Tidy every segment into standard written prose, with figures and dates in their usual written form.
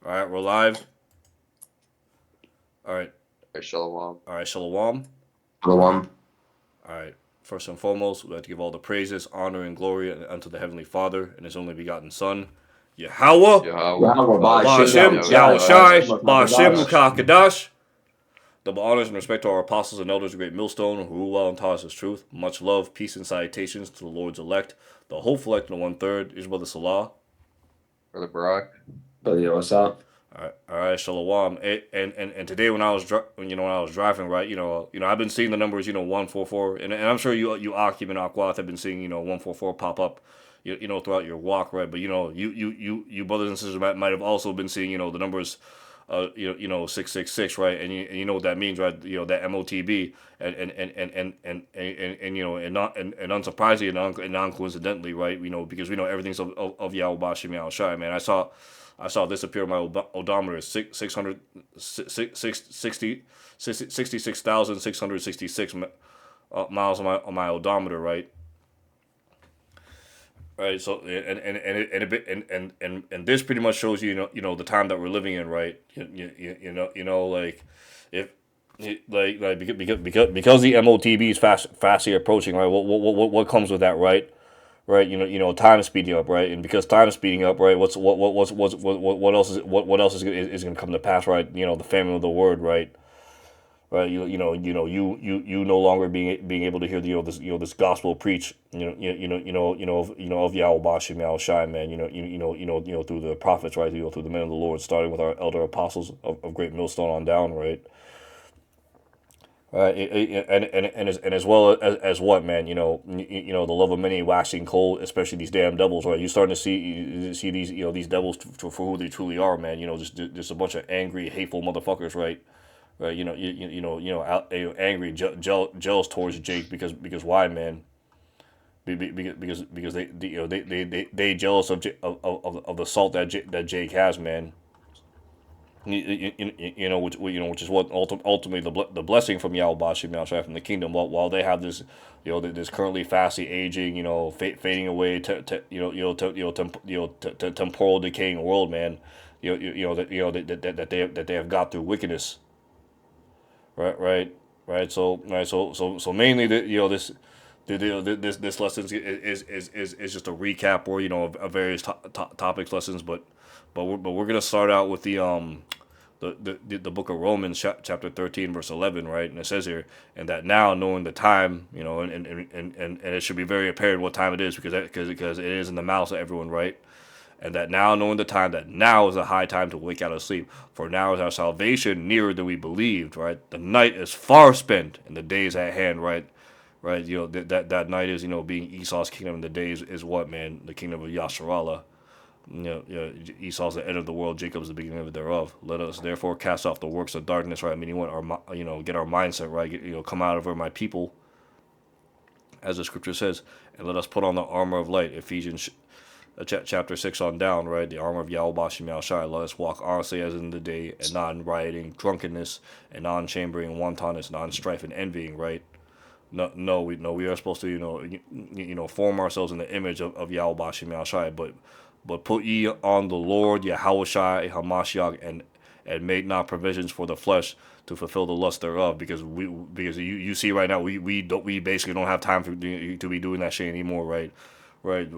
All right, we're live. All right, Hey, Shalom. all right, Shalom. Shalom. All right. First and foremost, we have to give all the praises, honor, and glory unto the Heavenly Father and His only begotten Son, Yahweh, Yahweh, Yahweh Bashim, Ba'ashem, Ba'ashem Yahushai, Yahushai, Ba'ashem Ba'ashem, Kadash. Ukakadash. Double honors and respect to our apostles and elders of Great Millstone who rule well and taught us His truth. Much love, peace, and salutations to the Lord's elect, the hopeful elect and the 1/3, His brother Salah. Brother Barak. But yo, what's up? All right, Shalom. And today when I was when I was driving, right, I've been seeing the numbers, 144, and I'm sure you Akim and Aquath have been seeing 144 pop up, throughout your walk, right? But you brothers and sisters might have also been seeing the numbers, 666, right? And you know what that means, right? That M.O.T.B. And unsurprisingly and non coincidentally, right? Because we know everything's of Yahweh Bashim Yahushai, man. I saw this appear on my odometer, 66,666 miles on my odometer, right? Right. So and this pretty much shows the time that we're living in, right? Like if because the M.O.T.B is fastly approaching, right? What comes with that, right? Right, time is speeding up, right, and because time is speeding up, right, what else is going to come to pass, right? The famine of the word, right, you no longer being able to hear this gospel preach, of Yahweh Bashim Yahushai, man, through the prophets, right, through the men of the Lord, starting with our elder apostles of Great Millstone on down, right. And as well as what, man, the love of many waxing cold, especially these damn devils, right? You're starting to see these these devils for who they truly are, man. Just a bunch of angry, hateful motherfuckers, right? Right? Angry, jealous towards Jake because why, man? Because they jealous of the salt that Jake has, man. Which is what ultimately the blessing from Yahweh Bashim Yahushua from the kingdom. While they have this, this currently fastly aging, fading away, temporal decaying world, man. That they have got through wickedness. Right. So mainly this. This lesson is just a recap or of various topics lessons, but we're gonna start out with the book of Romans chapter 13 verse 11, right? And it says here, and that now knowing the time, and it should be very apparent what time it is because it is in the mouths of everyone, right? And that now knowing the time, that now is a high time to wake out of sleep, for now is our salvation nearer than we believed, right? The night is far spent and the day is at hand, right? Right, that night is being Esau's kingdom, and the day is what, man? The kingdom of Yasharallah. Esau's the end of the world, Jacob's the beginning of it thereof. Let us therefore cast off the works of darkness, right? I mean, you want our, get our mindset right. Come out of her, my people, as the scripture says, and let us put on the armor of light. Ephesians chapter 6 on down, right? The armor of Yahweh Bashim Yahushai. Let us walk honestly as in the day, and not in rioting, drunkenness, and non-chambering, wantonness, non-strife, and envying, right? We are supposed to form ourselves in the image of Yahweh Bashim Yahushai, but put ye on the Lord Yahushai Hamashiach, and make not provisions for the flesh to fulfill the lust thereof, because you see right now we basically don't have time to be doing that shit anymore, right? Right.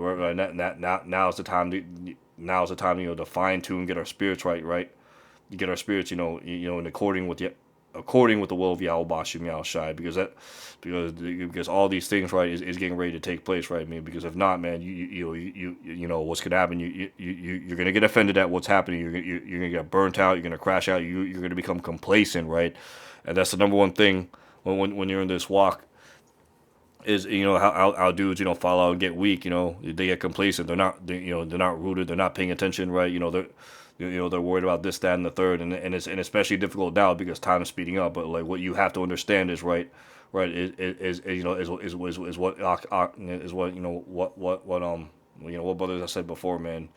Now's the time to fine tune, get our spirits right, get our spirits in according with the will of Yahweh Bashim Yahushai, because all these things, right, is getting ready to take place, right? I mean, because if not, man, you know what's gonna happen. You're gonna get offended at what's happening. You're gonna get burnt out. You're gonna crash out. You're gonna become complacent, right? And that's the number one thing when you're in this walk, is how dudes fall out and get weak. They get complacent. They're not rooted. They're not paying attention, right? They're worried about this, that, and the third, and it's especially difficult now because time is speeding up. But like what you have to understand is right is what what brothers I said before, man.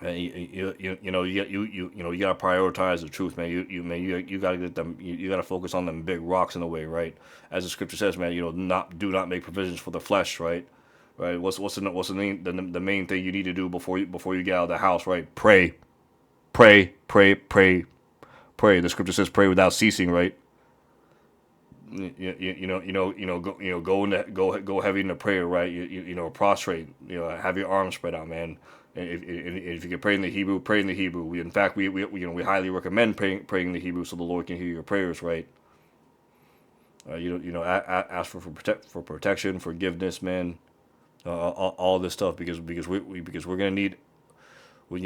And you gotta prioritize the truth, man. You gotta get them. You gotta focus on them big rocks in the way, right? As the scripture says, man. Do not make provisions for the flesh, right? Right. What's the main thing you need to do before you get out of the house, right? Pray. pray, pray, pray, pray. The scripture says pray without ceasing, right? Go heavy in the prayer, right? Prostrate, have your arms spread out, man. And if you can pray in the Hebrew, pray in the Hebrew. In fact, we highly recommend praying in the Hebrew so the Lord can hear your prayers, right? Ask for protection, forgiveness, man. All this stuff because we're gonna need for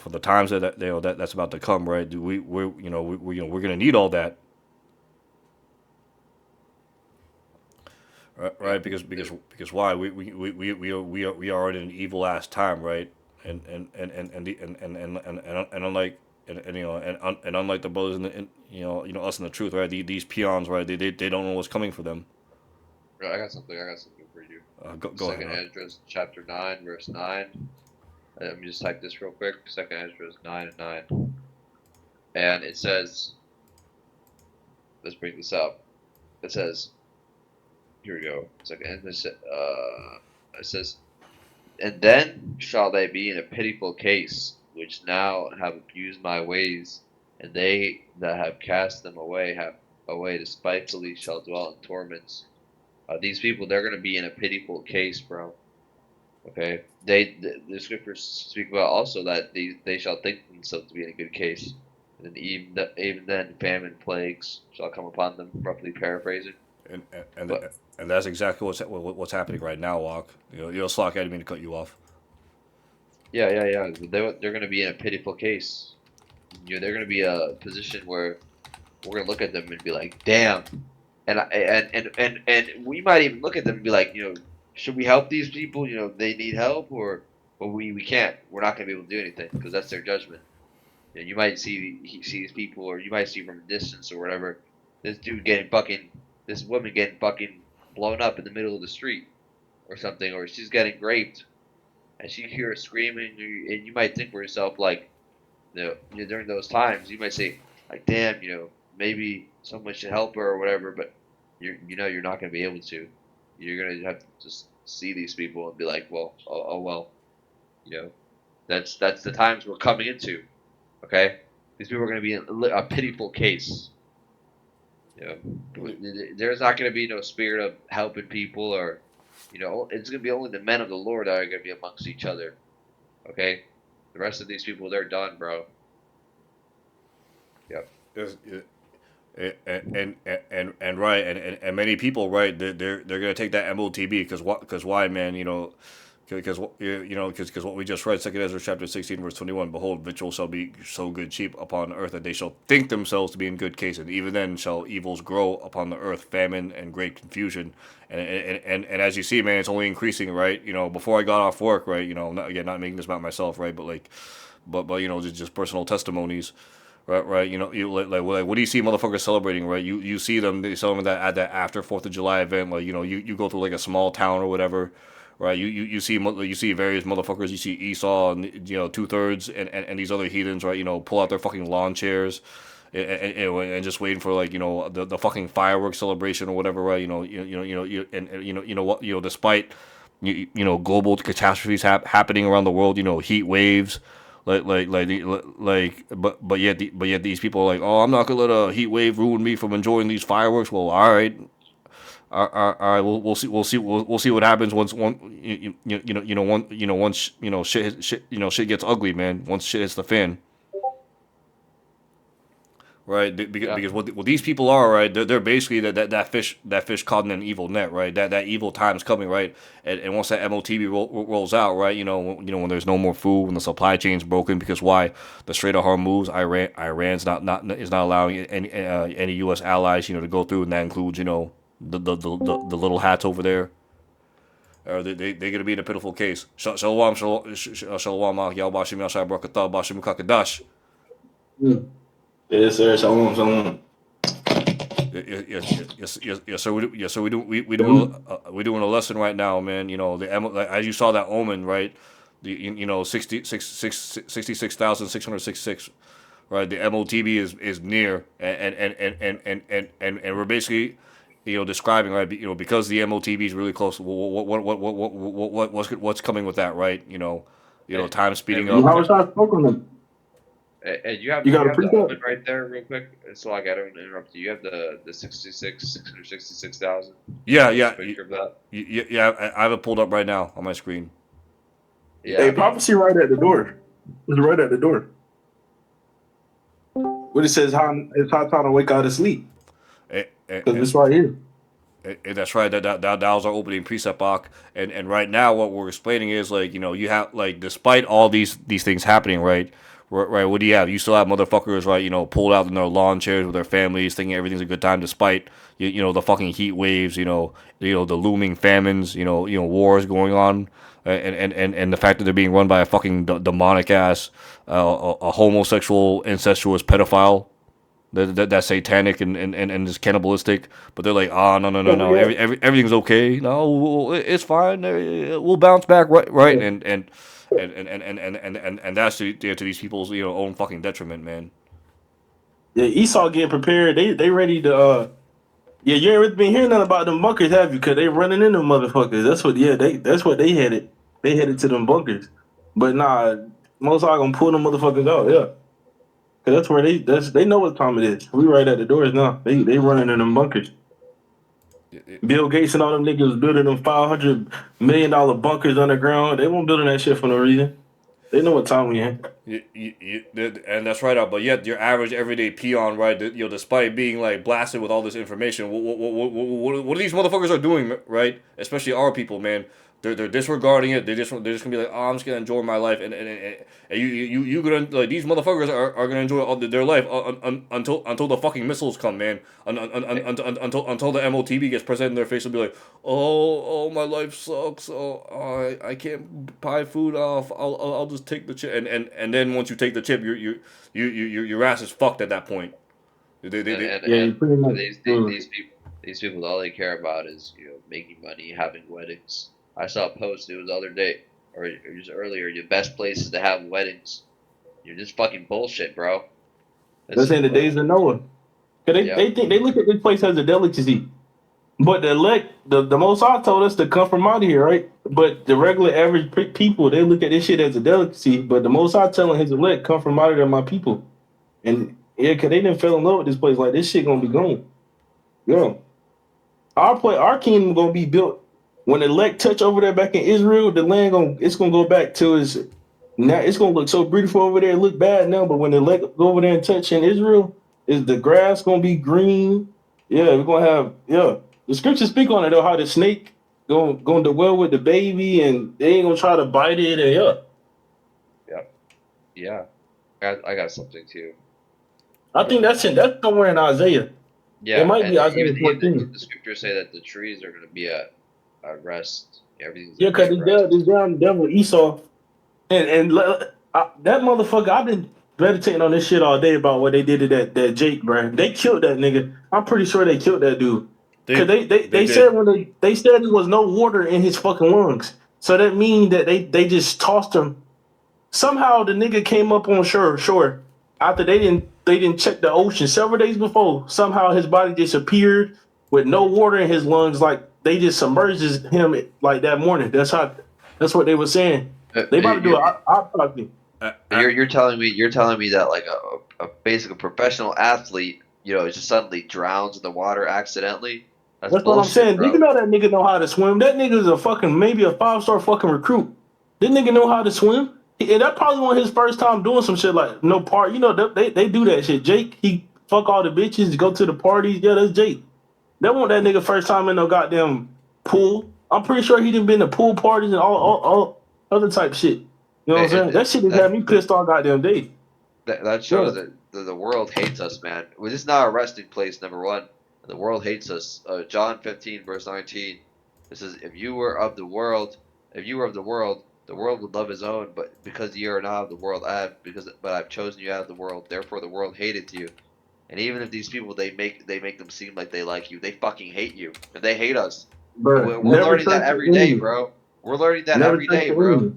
the times that's about to come, right? We're gonna need all that, right? Yep. Because why we are in an evil ass time, right? And unlike and unlike the brothers us in the truth, right? These peons, right? They don't know what's coming for them. Right, I got something. I got something for you. Go ahead. Second Esdras chapter 9, verse 9. Let me just type this real quick. Second Esdras 9:9, and it says, let's bring this up. It says, here we go. Second Esdras, it says, and then shall they be in a pitiful case, which now have abused my ways, and they that have cast them away despitefully shall dwell in torments. These people, they're going to be in a pitiful case, bro. Okay, the scriptures speak about also that they shall think themselves to be in a good case, and then even then famine plagues shall come upon them. Roughly paraphrasing, and and but and that's exactly what's happening right now, Walk. Slock, I didn't mean to cut you off. yeah. They're going to be in a pitiful case. They're going to be a position where we're going to look at them and be like, damn, and we might even look at them and be like, should we help these people? They need help, but we can't. We're not going to be able to do anything because that's their judgment. You might see these people, or you might see from a distance or whatever, this woman getting fucking blown up in the middle of the street or something, or she's getting raped, and you hear her screaming, and you might think for yourself like, during those times, you might say like, damn, maybe someone should help her or whatever, but you're not gonna be able to. You're gonna have to just see these people and be like, well, oh well, you know, that's the times we're coming into. Okay, these people are going to be in a pitiful case. There's not going to be no spirit of helping people, or it's going to be only the men of the Lord that are going to be amongst each other. Okay, the rest of these people, they're done, bro. Yep. Yes, yeah. And right and many people, right, they're gonna take that M.O.T.B because why, man, because what we just read, Second Ezra chapter 16 verse 21, behold, victuals shall be so good cheap upon the earth that they shall think themselves to be in good case, and even then shall evils grow upon the earth, famine and great confusion, and as you see, man, it's only increasing, right? Before I got off work, right, not making this about myself, right, but just personal testimonies. Right. What do you see motherfuckers celebrating? Right. You see them. They celebrate that at that after Fourth of July event. Like you go through like a small town or whatever. Right. You see various motherfuckers. You see Esau and 2/3 and these other heathens. Right. Pull out their fucking lawn chairs. And just waiting for like the fucking fireworks celebration or whatever, right? Despite global catastrophes happening around the world, heat waves, but yet these people are like, oh, I'm not gonna let a heat wave ruin me from enjoying these fireworks. Well, all right, all right, we'll see what happens once once shit gets ugly, man. Once shit hits the fan. Right, because, Yeah. because what these people are, right, they're basically that fish caught in an evil net, right? That evil time's coming, right? And once that M.O.T.B rolls out, right, when there's no more food, when the supply chain's broken, because why? The Strait of Hormuz, Iran's not allowing any U.S. allies, to go through, and that includes, the little hats over there. They're gonna be in a pitiful case. Shalom, shalom, shalom, Yahweh Shem Yashai Barakatah, Bashim Kakadash. Yes, sir. Shalom, shalom. Yes, sir. We're doing a lesson right now, man. As you saw that omen, right? 66,666, right? The M.O.T.B is near, and we're basically, describing, right? Because the M.O.T.B is really close. What's coming with that, right? time speeding And up. How was I smoke on them? You you got a have the preset? OMEN right there, real quick. So like I don't interrupt you. You have the 666,000. Yeah, Post yeah, a picture of that. yeah. I have it pulled up right now on my screen. Yeah, Hey, I mean, prophecy right at the door. It's right at the door. What it says, how it's high time to wake out of sleep. Because it's right here. That's right. That was our opening precept block, and right now what we're explaining is like you have like despite all these things happening, right? Right. What do you have? You still have motherfuckers, right? Pulled out in their lawn chairs with their families, thinking everything's a good time, despite the fucking heat waves, the looming famines, wars going on, and the fact that they're being run by a fucking demonic ass, a homosexual, incestuous pedophile that's satanic and is cannibalistic, but they're like, oh no, everything's okay. No, it's fine. We'll bounce back, right, and that's to these people's own fucking detriment, man. Yeah, Esau getting prepared. They ready to yeah, you ain't really been hearing nothing about them bunkers, have you? Cause they running into motherfuckers. That's what they headed. They headed to them bunkers. But nah, most are gonna pull them motherfuckers out, yeah. Cause that's where they know what time it is. We right at the doors now. They running in them bunkers. Bill Gates and all them niggas was building them $500 million bunkers underground. They won't building that shit for no reason. They know what time we in. And that's right out. But yet, your average everyday peon, right? Despite being like blasted with all this information, what these motherfuckers are doing, right? Especially our people, man. They're disregarding it. They're just gonna be like, oh, I'm just gonna enjoy my life, and you gonna like these motherfuckers are gonna enjoy all their life until the fucking missiles come, man. Until the M.O.T.B gets presented in their face, and be like, oh my life sucks. I can't buy food off. I'll just take the chip, and then once you take the chip, your ass is fucked at that point. and They and Yeah, and you pretty much. these people, all they care about is making money, having weddings. I saw a post. It was the other day, or just earlier. Your best places to have weddings. You're just fucking bullshit, bro. It's That's in just the days of Noah. Cause yeah. they look at this place as a delicacy. But the Most High told us to come from out of here, right? But the regular average people, they look at this shit as a delicacy. But the Most High telling his elect, come from out of there, my people. And yeah, cause they didn't fell in love with this place. Like this shit gonna be gone. Yeah. Our kingdom gonna be built when the elect touch over there back in Israel. The land it's gonna go back to its now. It's gonna look so beautiful over there. It look bad now, but when the elect go over there and touch in Israel, is the grass gonna be green? Yeah, we're gonna have The scriptures speak on it though. How the snake gonna dwell with the baby, and they ain't gonna try to bite it. And Yeah, yeah. I got something too. I think that's somewhere in Isaiah. It Yeah, might and be Isaiah even 14. the scriptures say that the trees are gonna be at rest. Everything's Yeah, gonna be cause at rest. this damn devil Esau. That motherfucker, I've been meditating on this shit all day about what they did to that Jake, bro. They killed that nigga. I'm pretty sure they killed that dude. Cause they they said did. when they said there was no water in his fucking lungs. So that means that they just tossed him. Somehow the nigga came up on shore after they didn't check the ocean several days before. Somehow his body disappeared with no water in his lungs. Like they just submerged him like that morning. That's what they were saying. They about to do an autopsy. Uh, uh, You're telling me that like a basically professional athlete, just suddenly drowns in the water accidentally. That's That's what I'm bullshit, saying. bro. Nigga know that nigga know how to swim. That nigga's a fucking maybe a 5-star fucking recruit. That nigga know how to swim. And that probably wasn't his first time doing some shit like no part. They do that shit. Jake, he fuck all the bitches, go to the parties. Yeah, that's Jake. That wasn't that nigga first time in no goddamn pool. I'm pretty sure he didn't been to pool parties and all other type shit. You know what I'm It, saying? That it, shit just that had me pissed all goddamn day. that Yeah. shows that the world hates us, man. Well, this is not a resting place, number one. The world hates us. John 15 verse 19. This is if you were of the world would love his own, but because you are not of the world, but I've chosen you out of the world. Therefore, the world hated you. And even if these people they make them seem like they like you, they fucking hate you, and they hate us. And Bruh, we're never learning that trust the every day, enemy. bro. We're learning that Never every trust day, the bro. enemy.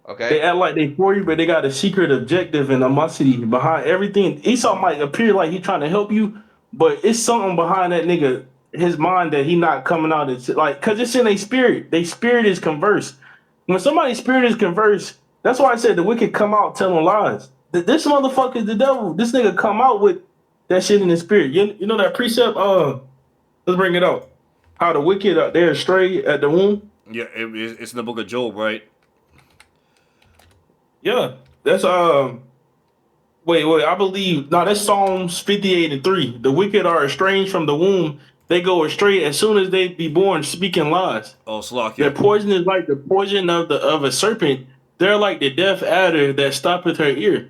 Okay. They act like they for you, but they got a secret objective and animosity behind everything. Esau might appear like he trying to help you, but it's something behind that nigga, his mind that he not coming out. It's like, cause it's in their spirit. Their spirit is converse. When somebody's spirit is converse, That's why I said the wicked come out telling lies. This motherfucker is the devil. This nigga come out with that shit in his spirit. You know that precept? Let's bring it out. How the wicked they're astray at the womb. Yeah, it's in the book of Job, right? Yeah, that's Wait. I believe no. That's Psalms 58:3. The wicked are estranged from the womb. They go astray as soon as they be born, speaking lies. Oh, Their Slovakia. poison is like the poison of a serpent. They're like the deaf adder that stoppeth her ear.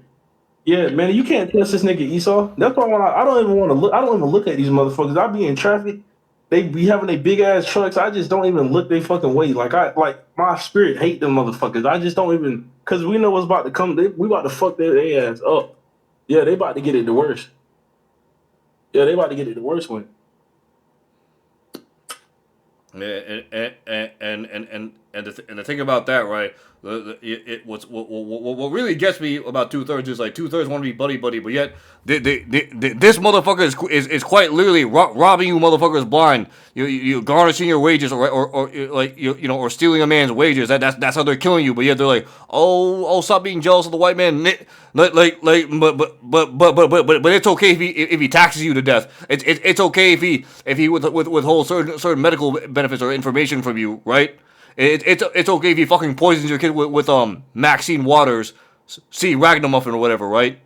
Yeah, man, you can't trust this nigga Esau. That's why I don't even want to look. I don't even look at these motherfuckers. I be in traffic. They be having they big ass trucks. I just don't even look they fucking way. Like my spirit hate them motherfuckers. I just don't even because we know what's about to come. We about to fuck their ass up. Yeah, they about to get it the worst. Yeah, they about to get it the worst one. Yeah, and the thing about that, right? What really gets me about two thirds is like two thirds want to be buddy buddy, but yet this motherfucker is quite literally robbing you motherfuckers blind. You garnishing your wages or like you know or stealing a man's wages. That's how they're killing you. But yet they're like, oh, stop being jealous of the white man. But it's okay if he taxes you to death. It's okay if he withholds certain medical benefits or information from you, right? It's okay if he fucking poisons your kid with Maxine Waters, C Ragamuffin or whatever, right?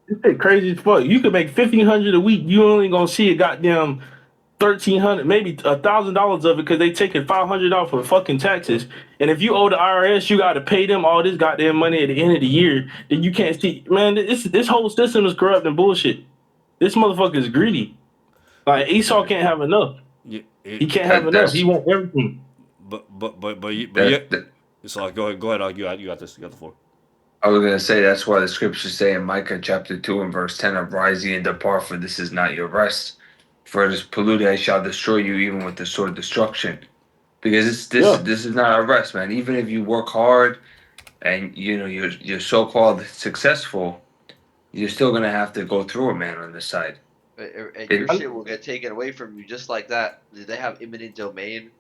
This shit crazy as fuck. You could make 1,500 a week. You only gonna see a goddamn 1,300, maybe $1,000 of it because they taking 500 off for fucking taxes. And if you owe the IRS, you got to pay them all this goddamn money at the end of the year. Then you can't see, man. This whole system is corrupt and bullshit. This motherfucker is greedy. Like Esau Yeah, can't have enough. yeah, He can't have That enough. He that's want everything. but that, yet, that it's like go ahead, you got this, you got the floor. I was gonna say that's why the scriptures say in Micah chapter 2 and verse 10, "Arise ye and depart, for this is not your rest. For it is polluted, I shall destroy you even with the sword of destruction." Because Yeah, this is not our rest, man. Even if you work hard and you know you're so called successful, you're still gonna have to go through it, man, on this side. And your It I, shit will get taken away from you just like that. They have imminent domain.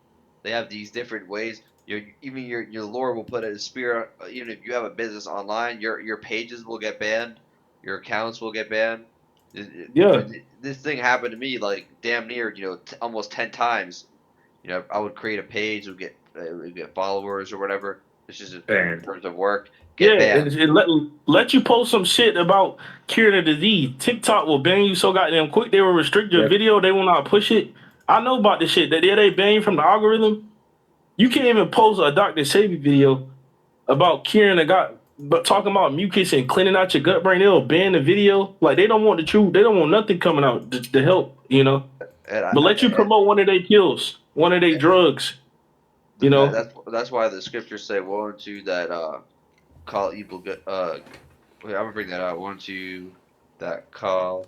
They have these different ways. Your Lord will put a spirit. Even if you have a business online, your pages will get banned. Your accounts will get banned. yeah, This thing happened to me like damn near almost 10 times. I would create a page, would get followers or whatever. This is just in and terms of work. Get yeah. banned. It let you post some shit about curing a disease. TikTok will ban you so goddamn quick. They will restrict your yeah, video. They will not push it. I know about this shit. They ban you from the algorithm. You can't even post a Dr. Sebi video about curing a gut, but talking about mucus and cleaning out your gut brain. They'll ban the video. Like they don't want the truth. They don't want nothing coming out to help. And But let you promote one of their pills, one of their drugs. You know. that's why the scriptures say, "Woe unto that call evil good." Wait, I'm gonna bring that out. Woe unto that call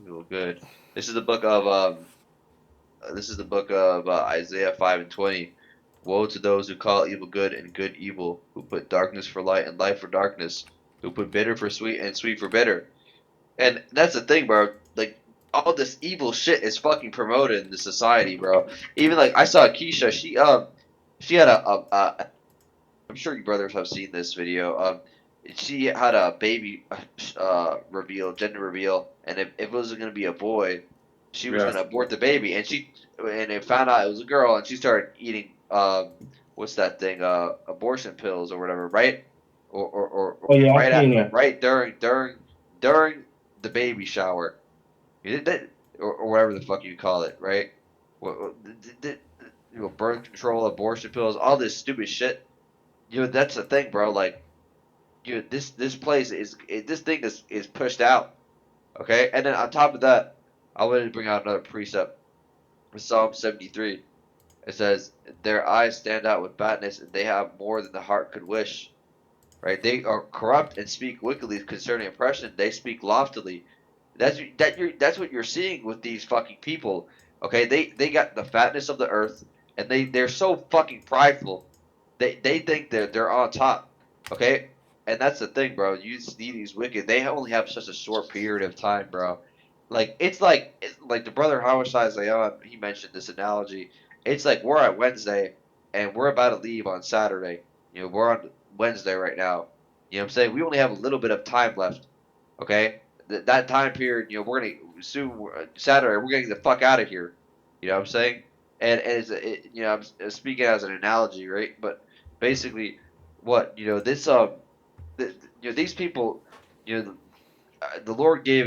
evil good. This is the book of Isaiah 5:20. Woe to those who call evil good and good evil, who put darkness for light and light for darkness, who put bitter for sweet and sweet for bitter. And that's the thing, bro. Like all this evil shit is fucking promoted in the society, bro. Even like I saw Keisha, she had a I'm sure you brothers have seen this video. She had a baby reveal, gender reveal, and if it was going to be a boy, she was yeah, going to abort the baby, and it found out it was a girl, and she started eating what's that thing, abortion pills or whatever, right? Or Oh yeah, I right at seen that. right during the baby shower, you did that, or whatever the fuck you call it, right? Birth control, abortion pills, all this stupid shit. That's the thing, bro. Like, this place this thing is pushed out. Okay, and then on top of that, I wanted to bring out another precept. Psalm 73. It says, "Their eyes stand out with fatness, and they have more than the heart could wish." Right? They are corrupt and speak wickedly concerning oppression. They speak loftily. That's what you're seeing with these fucking people. Okay, they got the fatness of the earth, and they're so fucking prideful. They think they're on top. Okay, and that's the thing, bro. You see these wicked. They only have such a short period of time, bro. Like it's like the brother Hawashai Zayon. He mentioned this analogy. It's like we're at Wednesday, and we're about to leave on Saturday. We're on Wednesday right now. You know what I'm saying? We only have a little bit of time left. Okay, that time period. We're gonna soon Saturday. We're gonna get the fuck out of here. You know what I'm saying? And I'm speaking as an analogy, right? But basically, what this these people, you know, the Lord gave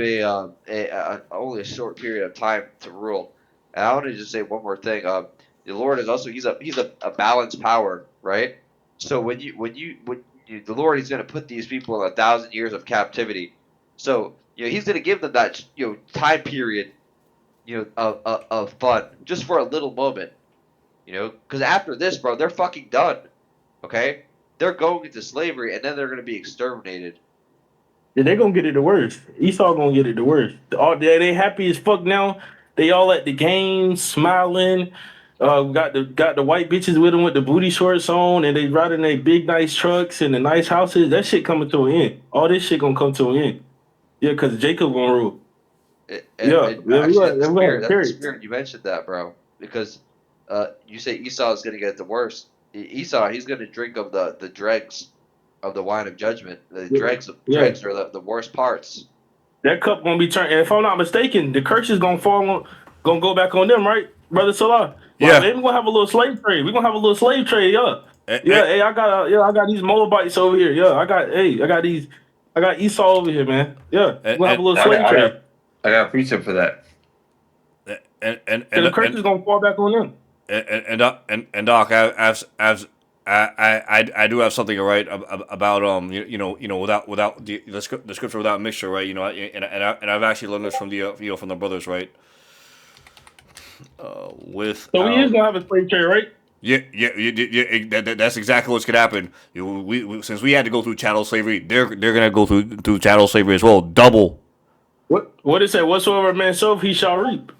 only a short period of time to rule. And I want to just say one more thing. The Lord is also he's a balanced power, right? So the Lord is going to put these people in 1,000 years of captivity. So he's going to give them that time period of fun just for a little moment. Because after this, bro, they're fucking done. Okay, they're going into slavery and then they're going to be exterminated. Yeah, they gonna get it the worst. Esau gonna get it the worst. All they happy as fuck now. They all at the game smiling. Got the white bitches with them with the booty shorts on, and they riding their big nice trucks and the nice houses. That shit coming to an end. All this shit gonna come to an end. Yeah, cause Jacob gonna rule. Yeah, yeah, Actually, we got a that's the period. spirit. You mentioned that, bro, because you say Esau is going to get the worst. Esau, he's going to drink of the dregs of the wine of judgment. The Yeah, yeah. dregs are the worst parts. That cup gonna be turned. And if I'm not mistaken, the curse is gonna fall on, gonna go back on them, right, brother Salah? Like, Yeah. maybe we gonna have a little slave trade. We gonna have a little slave trade, yeah. And, Yeah, hey, I got these Moabites over here. Yeah, I got Esau over here, man. Yeah, we gonna have a and, little I got, slave I got, trade. I got a precept for that. Cause the curse is gonna fall back on them. and Doc, I do have something to write about without the scripture without mixture, right? And I've actually learned this from the from the brothers, right? So we is Without. gonna have a slave trade, right? That's exactly what's gonna happen. Since we had to go through chattel slavery, they're gonna go through chattel slavery as well, double. What it say? Whatsoever man soweth, he shall reap.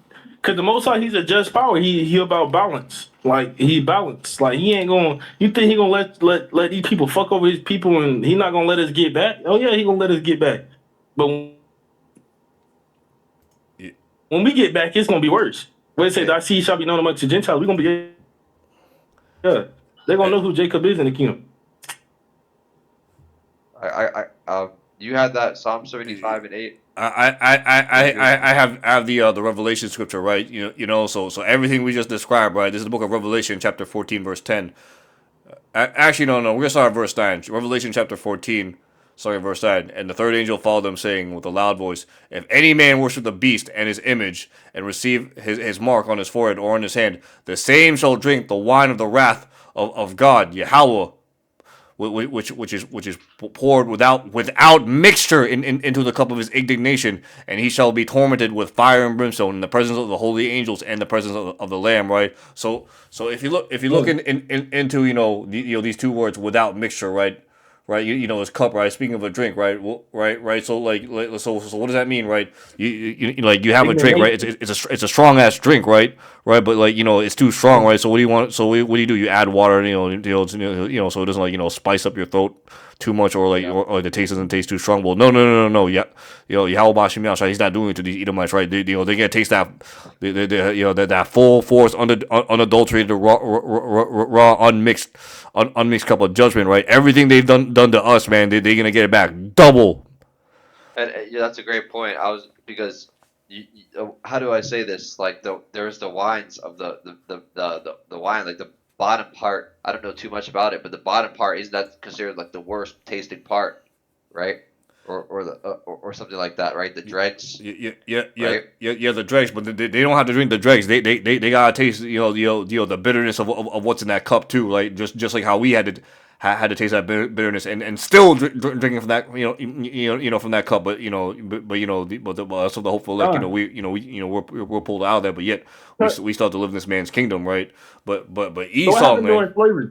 Cause the Most High, he's a just power. He about balance. Like he balanced. Like he ain't gonna. You think he gonna let these people fuck over his people and he not gonna let us get back? Oh yeah, he gonna let us get back. But Yeah, when we get back, it's gonna be worse. What it say? Okay, Thy seed shall be known amongst the Gentiles. We gonna be yeah. They gonna eh, know who Jacob is in the kingdom. you had that Psalm 75:8. I have the Revelation scripture, right? So everything we just described, right? This is the book of Revelation, chapter 14, verse 10. Actually, no, we're gonna start at verse 9. Revelation chapter 14, sorry, verse 9. And the third angel followed them, saying with a loud voice, "If any man worship the beast and his image, and receive his mark on his forehead or on his hand, the same shall drink the wine of the wrath of God, Yahweh, which is poured without mixture into the cup of his indignation, and he shall be tormented with fire and brimstone in the presence of the holy angels and the presence of the Lamb." Right. So if you look into these two words, without mixture, right. Right, his cup, right. Speaking of a drink, right, well, right. So so what does that mean, right? Like you have a drink, right? It's a strong ass drink, right. But it's too strong, right? So what do you want? So what do you do? You add water, so it doesn't spice up your throat too much, or Yeah, or the taste doesn't taste too strong. Well, no. Yeah, Yahweh Bashim Yahshua, he's not doing it to these Edomites, right? They get to taste that, that full force, unadulterated, raw, unmixed cup of judgment, right? Everything they've done to us, man, they're gonna get it back double. and yeah, that's a great point. I was because how do I say this? Like there's the wines of the wine, like the bottom part. I don't know too much about it, but the bottom part is that considered like the worst tasting part, right? Or something like that, right? The dregs, right? The dregs, but they don't have to drink the dregs. They gotta taste the bitterness of what's in that cup too, right? Just like how we had to taste that bitterness and still drinking from that from that cup, but also the hopeful elect, Ah, we're pulled out of there, but yet we still have to live in this man's kingdom, right? But so what Esau, happened man, during slavery?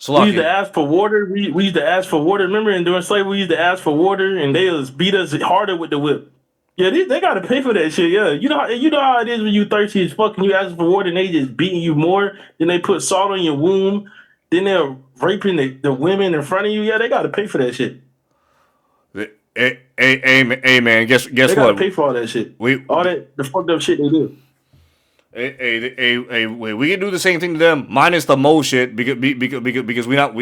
We used to Salaki. ask for water. We used to ask for water. Remember, and during slavery, we used to ask for water, and they was beat us harder with the whip. Yeah, they got to pay for that shit. Yeah, you know how it is when you thirsty as fuck and you ask for water, and they just beating you more. Then they put salt on your womb. Then they're raping the women in front of you. Yeah, they got to pay for that shit. Hey, man, guess They got to what? pay for all that shit. We All that the fucked up shit they do. We can do the same thing to them, minus the Mo shit, because we not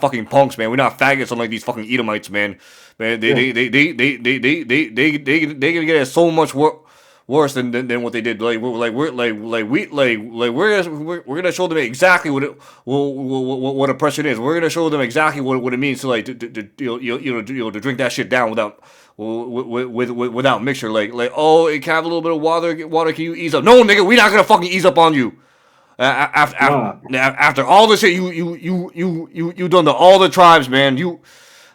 fucking punks, man. We're not faggots unlike these fucking Edomites, man. Man, Yeah. they gonna get it so much worse than what they did. We're gonna show them exactly what oppression is. We're gonna show them exactly what it means to to drink that shit down without mixture. Oh, it can have a little bit of water. Water, can you ease up? No, nigga, we not gonna fucking ease up on you. Nah. After all the shit you done to all the tribes, man.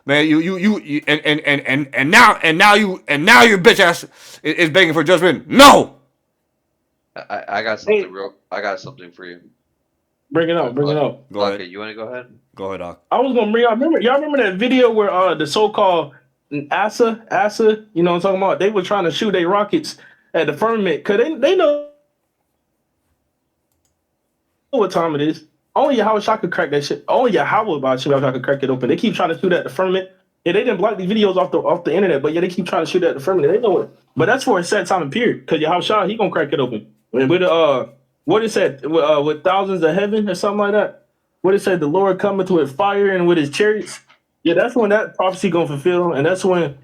And now your bitch ass is begging for judgment. No. I got something Hey, I got something for you. bring it out. Bring it out. Go ahead. Okay, you want to go ahead? Go ahead, Doc. I was gonna bring out. Y'all remember that video where the so-called Asa, you know what I'm talking about? They were trying to shoot their rockets at the firmament because they know what time it is. Only Yahweh Shah could crack that shit. Only Yahweh about Shah could crack it open. They keep trying to shoot at the firmament. Yeah, they didn't block the videos off the internet, but yeah, they keep trying to shoot at the firmament. They know it. But that's for a set time and period. Because Yahweh Shah, he gonna crack it open. With what it said, with thousands of heaven or something like that. What it said, the Lord cometh with fire and with his chariots. Yeah, that's when that prophecy gonna fulfill, and that's when,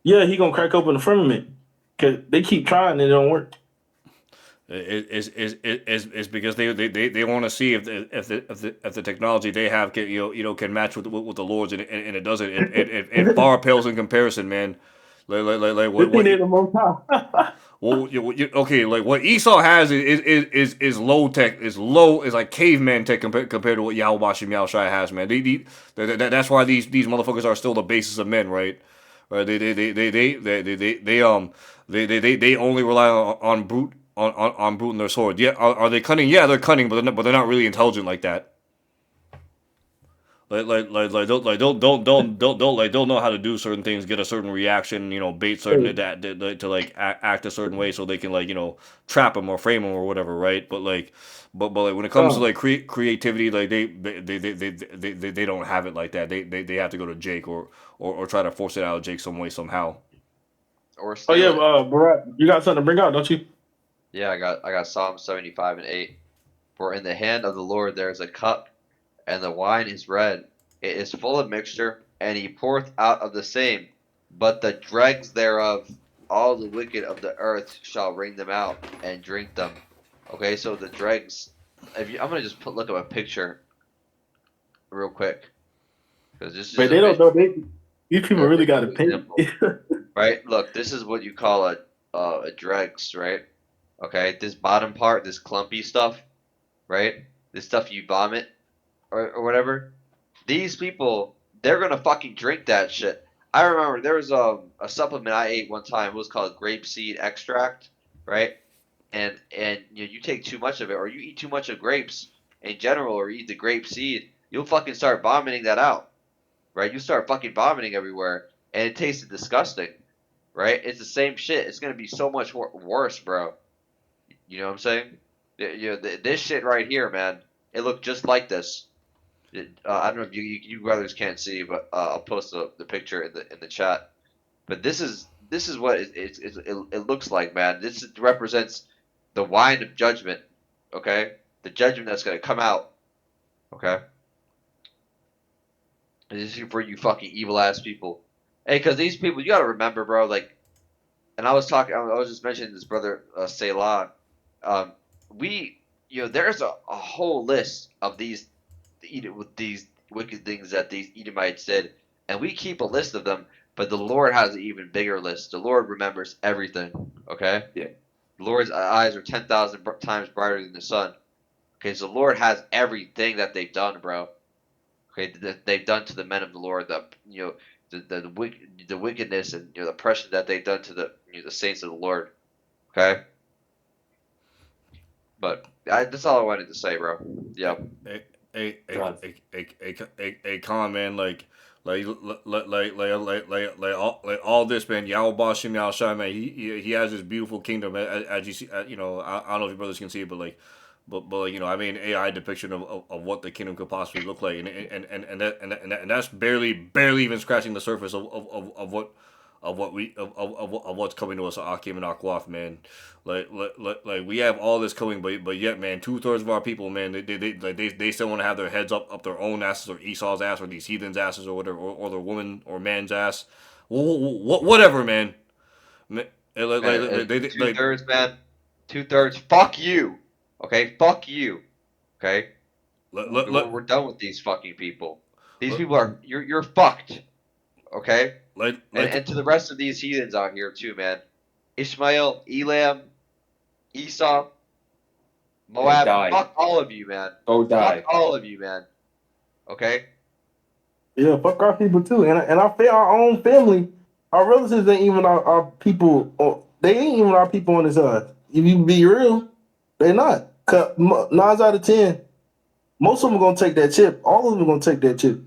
yeah, he gonna crack open the firmament. Cause they keep trying and it don't work. It's because they want to see if the technology they have can can match with the Lord's, and it doesn't. It far pales in comparison, man. Like They think they're the most high. okay, like what Esau has is low tech, is like caveman tech compared to what Yahweh Bashim Yahushai has, man. That's why these motherfuckers are still the basis of men, right? Right? They only rely on brute and their sword. Yeah, are they cunning? Yeah, they're cunning, but they're not really intelligent like that. They'll know how to do certain things, get a certain reaction, bait certain to like act a certain way so they can trap them or frame them or whatever, right? But like when it comes to like creativity, like they don't have it like that. They have to go to Jake or try to force it out of Jake some way somehow. Or Oh steal yeah, it. Barat, you got something to bring out, don't you? Yeah, I got Psalm 75:8. For in the hand of the Lord there is a cup, and the wine is red. It is full of mixture, and he poureth out of the same. But the dregs thereof, all the wicked of the earth shall wring them out and drink them. Okay, so the dregs. I'm gonna just look up a picture real quick because this is But just they a don't know. These people really got to visual pay. example, right? Look, this is what you call a dregs, right? Okay, this bottom part, this clumpy stuff, right? This stuff you vomit or whatever. These people, they're gonna fucking drink that shit. I remember there was a supplement I ate one time. It was called grapeseed extract, right? And you take too much of it, or you eat too much of grapes in general, or you eat the grape seed, you'll fucking start vomiting that out, right? You start fucking vomiting everywhere, and it tasted disgusting, right? It's the same shit. It's gonna be so much worse, bro. You know what I'm saying? This shit right here, man. It looked just like this. I don't know if you brothers can't see, but I'll post the picture in the chat. But this is what it looks like, man. This represents the wine of judgment. Okay, the judgment that's gonna come out. Okay, and this is for you fucking evil ass people. Hey, because these people, you gotta remember, bro. Like, and I was just mentioning this brother Selah. Um, we, there's a whole list of with these wicked things that these Edomites did, and we keep a list of them. But the Lord has an even bigger list. The Lord remembers everything. Okay. Yeah. The Lord's eyes are 10,000 times brighter than the sun. Okay, so the Lord has everything that they've done, bro. Okay, that they've done to the men of the Lord, the wickedness and the oppression that they've done to the saints of the Lord. Okay, but that's all I wanted to say, bro. Yeah. God. Con, man, all this, man. Yahweh Bashim Yahushai, man. He has this beautiful kingdom, as you see. I don't know if you brothers can see it, but I mean, AI depiction of what the kingdom could possibly look like, and that's barely even scratching the surface of what's coming to us, Akim and Akwaf, man. Like we have all this coming, but yet, man, 2/3 of our people, man, they still want to have their heads up their own asses, or Esau's ass, or these heathens' asses, or whatever, or their woman or man's ass, whatever, man. Man, two Like, thirds, man. 2/3. Fuck you. Okay, fuck you. Okay, we're done with these fucking people. These people are you're fucked. Okay, and to the rest of these heathens out here too, man. Ishmael, Elam, Esau, Moab. die. Fuck all of you, man. Go die. Fuck all of you, man. Okay. Yeah, fuck our people too, and our own family, our relatives ain't even our people. They ain't even our people on this earth. If you be real, they not. 9 out of 10, most of them gonna take that chip. All of them gonna take that chip.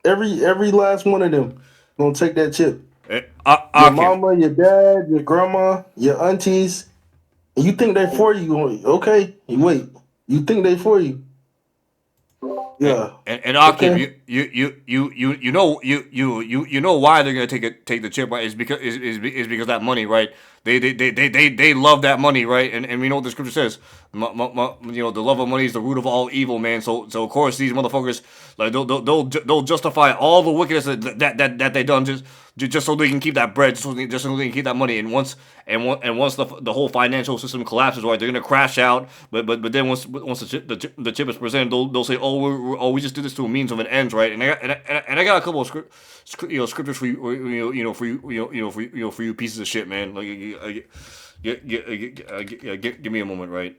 Every last one of them gonna take that chip. Your mama, your dad, your grandma, your aunties. And you think they for you? Okay, wait. You think they for you? Yeah. And Akim, you know why they're gonna take the chip, right? Is because that money, right? They love that money, right? And we know what the scripture says. The love of money is the root of all evil, man. So of course these motherfuckers, like they'll justify all the wickedness that they done just so they can keep that bread, just so they can keep that money. And once the whole financial system collapses, right, they're gonna crash out. But then once the chip is presented, they'll say, we just did this to a means of an end, right? And I got a couple of scriptures for you, for you pieces of shit, man. Like, give me a moment, right?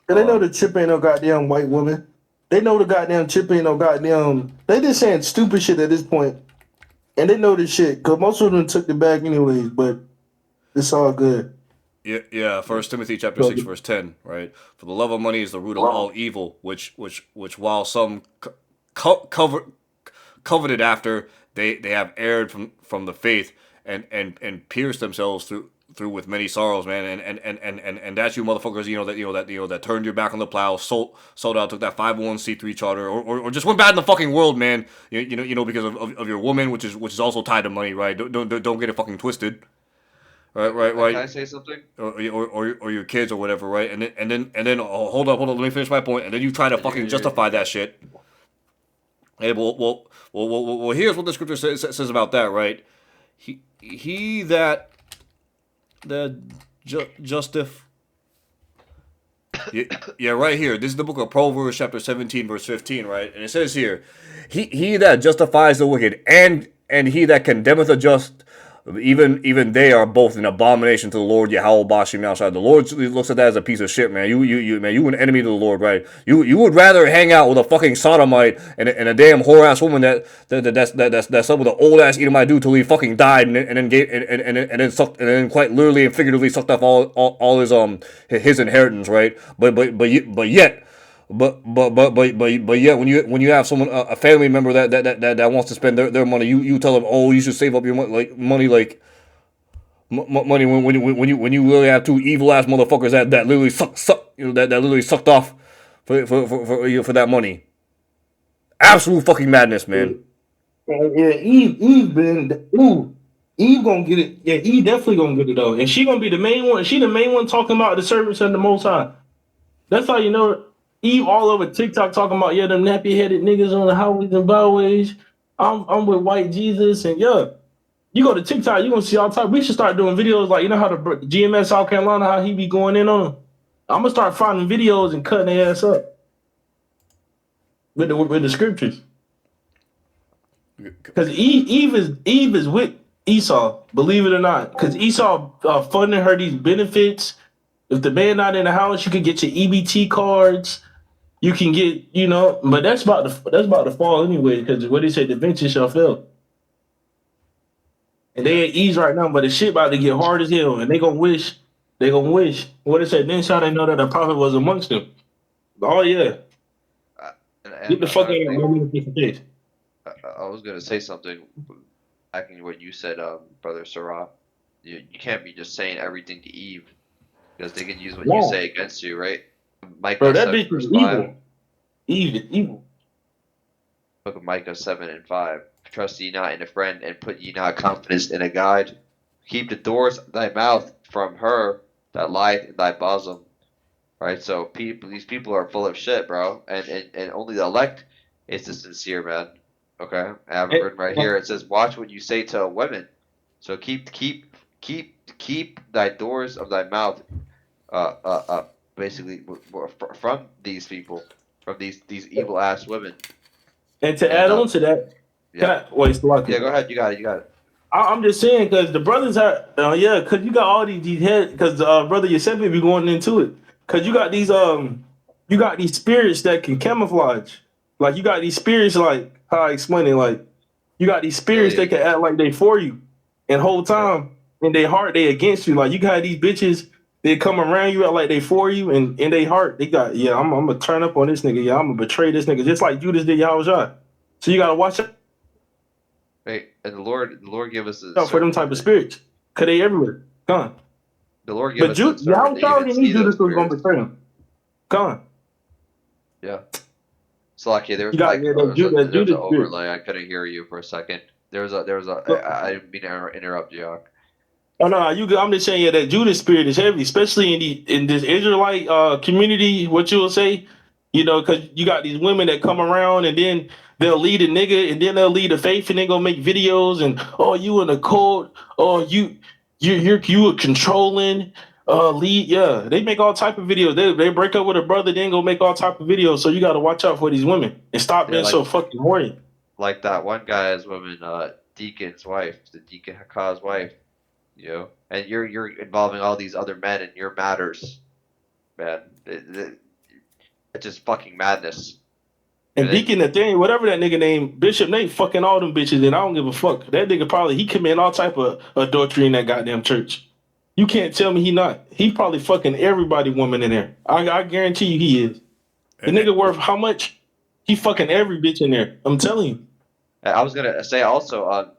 And they know the chip ain't no goddamn white woman. They know the goddamn chip ain't no goddamn. They just saying stupid shit at this point, and they know this shit because most of them took the bag anyways. But it's all good. Yeah. 1 Timothy chapter 6 verse 10, right? For the love of money is the root of all evil, which while some coveted after, they have erred from the faith and pierced themselves through with many sorrows, man. And that's you motherfuckers, that turned your back on the plow, sold out, took that 501c3 charter, or just went bad in the fucking world, man. Because of your woman, which is also tied to money, right? Don't get it fucking twisted. Right. Can I say something? Or your kids or whatever, right? And then hold up, let me finish my point. And then you try to fucking justify that shit. Hey, well, here's what the scripture says about that, right? He that justif. Yeah, right here. This is the book of Proverbs, chapter 17, verse 15, right? And it says here, he that justifies the wicked and he that condemneth the just, even they are both an abomination to the Lord Yahweh Bashim outside. The Lord looks at that as a piece of shit, man. You an enemy to the Lord, right? You would rather hang out with a fucking sodomite and a damn whore ass woman that's some of the old ass Edomite dude till he fucking died and then sucked, and then quite literally and figuratively sucked off all his inheritance, right? But yet. But yeah, when you have someone, a family member that wants to spend their money, you tell them, you should save up your money money when you really have two evil ass motherfuckers that literally that literally sucked off for that money. Absolute fucking madness, man. Yeah, Eve gonna get it. Yeah, Eve definitely gonna get it though, and she gonna be the main one. She the main one talking about the servants of the Most High. That's how you know Eve all over TikTok talking about them nappy headed niggas on the highways and byways. I'm with white Jesus, and yeah, you go to TikTok, you gonna see all time. We should start doing videos like how the GMS South Carolina, how he be going in on them. I'm gonna start finding videos and cutting their ass up with the scriptures. Because Eve is with Esau, believe it or not. Because Esau funding her these benefits. If the man not in the house, you can get your EBT cards. You can get, but that's about to fall anyway. Because what they say, the venture shall fail. And they at ease right now, but the shit about to get hard as hell, and they gonna wish. What they said, then shall they know that the prophet was amongst them. Oh yeah, get the fuck out of my I was gonna say something back in what you said, brother Sarah. You can't be just saying everything to Eve because they can use what you say against you, right? Micah Bro, that 7 bitch verse is 5. evil. Eve is evil. Book of Micah 7 and 5. trust ye not in a friend, and put ye not confidence in a guide. Keep the doors of thy mouth from her that lieth in thy bosom. Right? So these people are full of shit, bro. And only the elect is the sincere, man. Okay? I have it And, written right here. It says, watch what you say to women. So keep thy doors of thy mouth uh uh uh basically from these people, from these evil ass women. and to And add on to that, can yep. I wait, Yeah, Slocky? go ahead. You got it. You got it. I'm just saying because the brothers are, yeah, because you got all these head, because brother Yosemite be going into it, because you got these spirits that can camouflage, like you got these spirits, like how I explain it, like you got these spirits that Affiliate. can act like they for you, and whole Yep. time in their heart they against you. Like you got these bitches, they come around you act like they for you, and in their heart they got, yeah, I'm gonna turn up on this nigga, yeah, I'm gonna betray this nigga, just like Judas did Yahushua. So you gotta watch Right. And the Lord give us a out for them discernment. type of spirits, cause they everywhere. Come on. The Lord give But us the discernment to Yahushua even already knew see those Judas was gonna spirits. betray him. Come on. Yeah. Slovakia, there You was got, like yeah, that there was an Judas spirit. overlay. I couldn't hear you for a second. I didn't mean to interrupt you. Oh no, you. I'm just saying, yeah, that Judas spirit is heavy, especially in this Israelite community. What you will say, because you got these women that come around and then they'll lead a nigga and then they'll lead a faith and they gonna make videos and oh you in a cult, oh you a controlling lead. Yeah, they make all type of videos. They break up with a brother, then go make all type of videos. So you got to watch out for these women and stop Yeah, being so fucking horny. like that one guy's woman, deacon's wife, the deacon Hakaz's wife. And you're involving all these other men in your matters, man. It's just fucking madness. And And Deacon Nathaniel, whatever that nigga name, Bishop Nate, fucking all them bitches, and I don't give a fuck. That nigga probably he commit all type of adultery in that goddamn church. You can't tell me he not. He probably fucking everybody woman in there. I guarantee you he is. The And, nigga worth how much? He fucking every bitch in there. I'm telling you. I was gonna say also,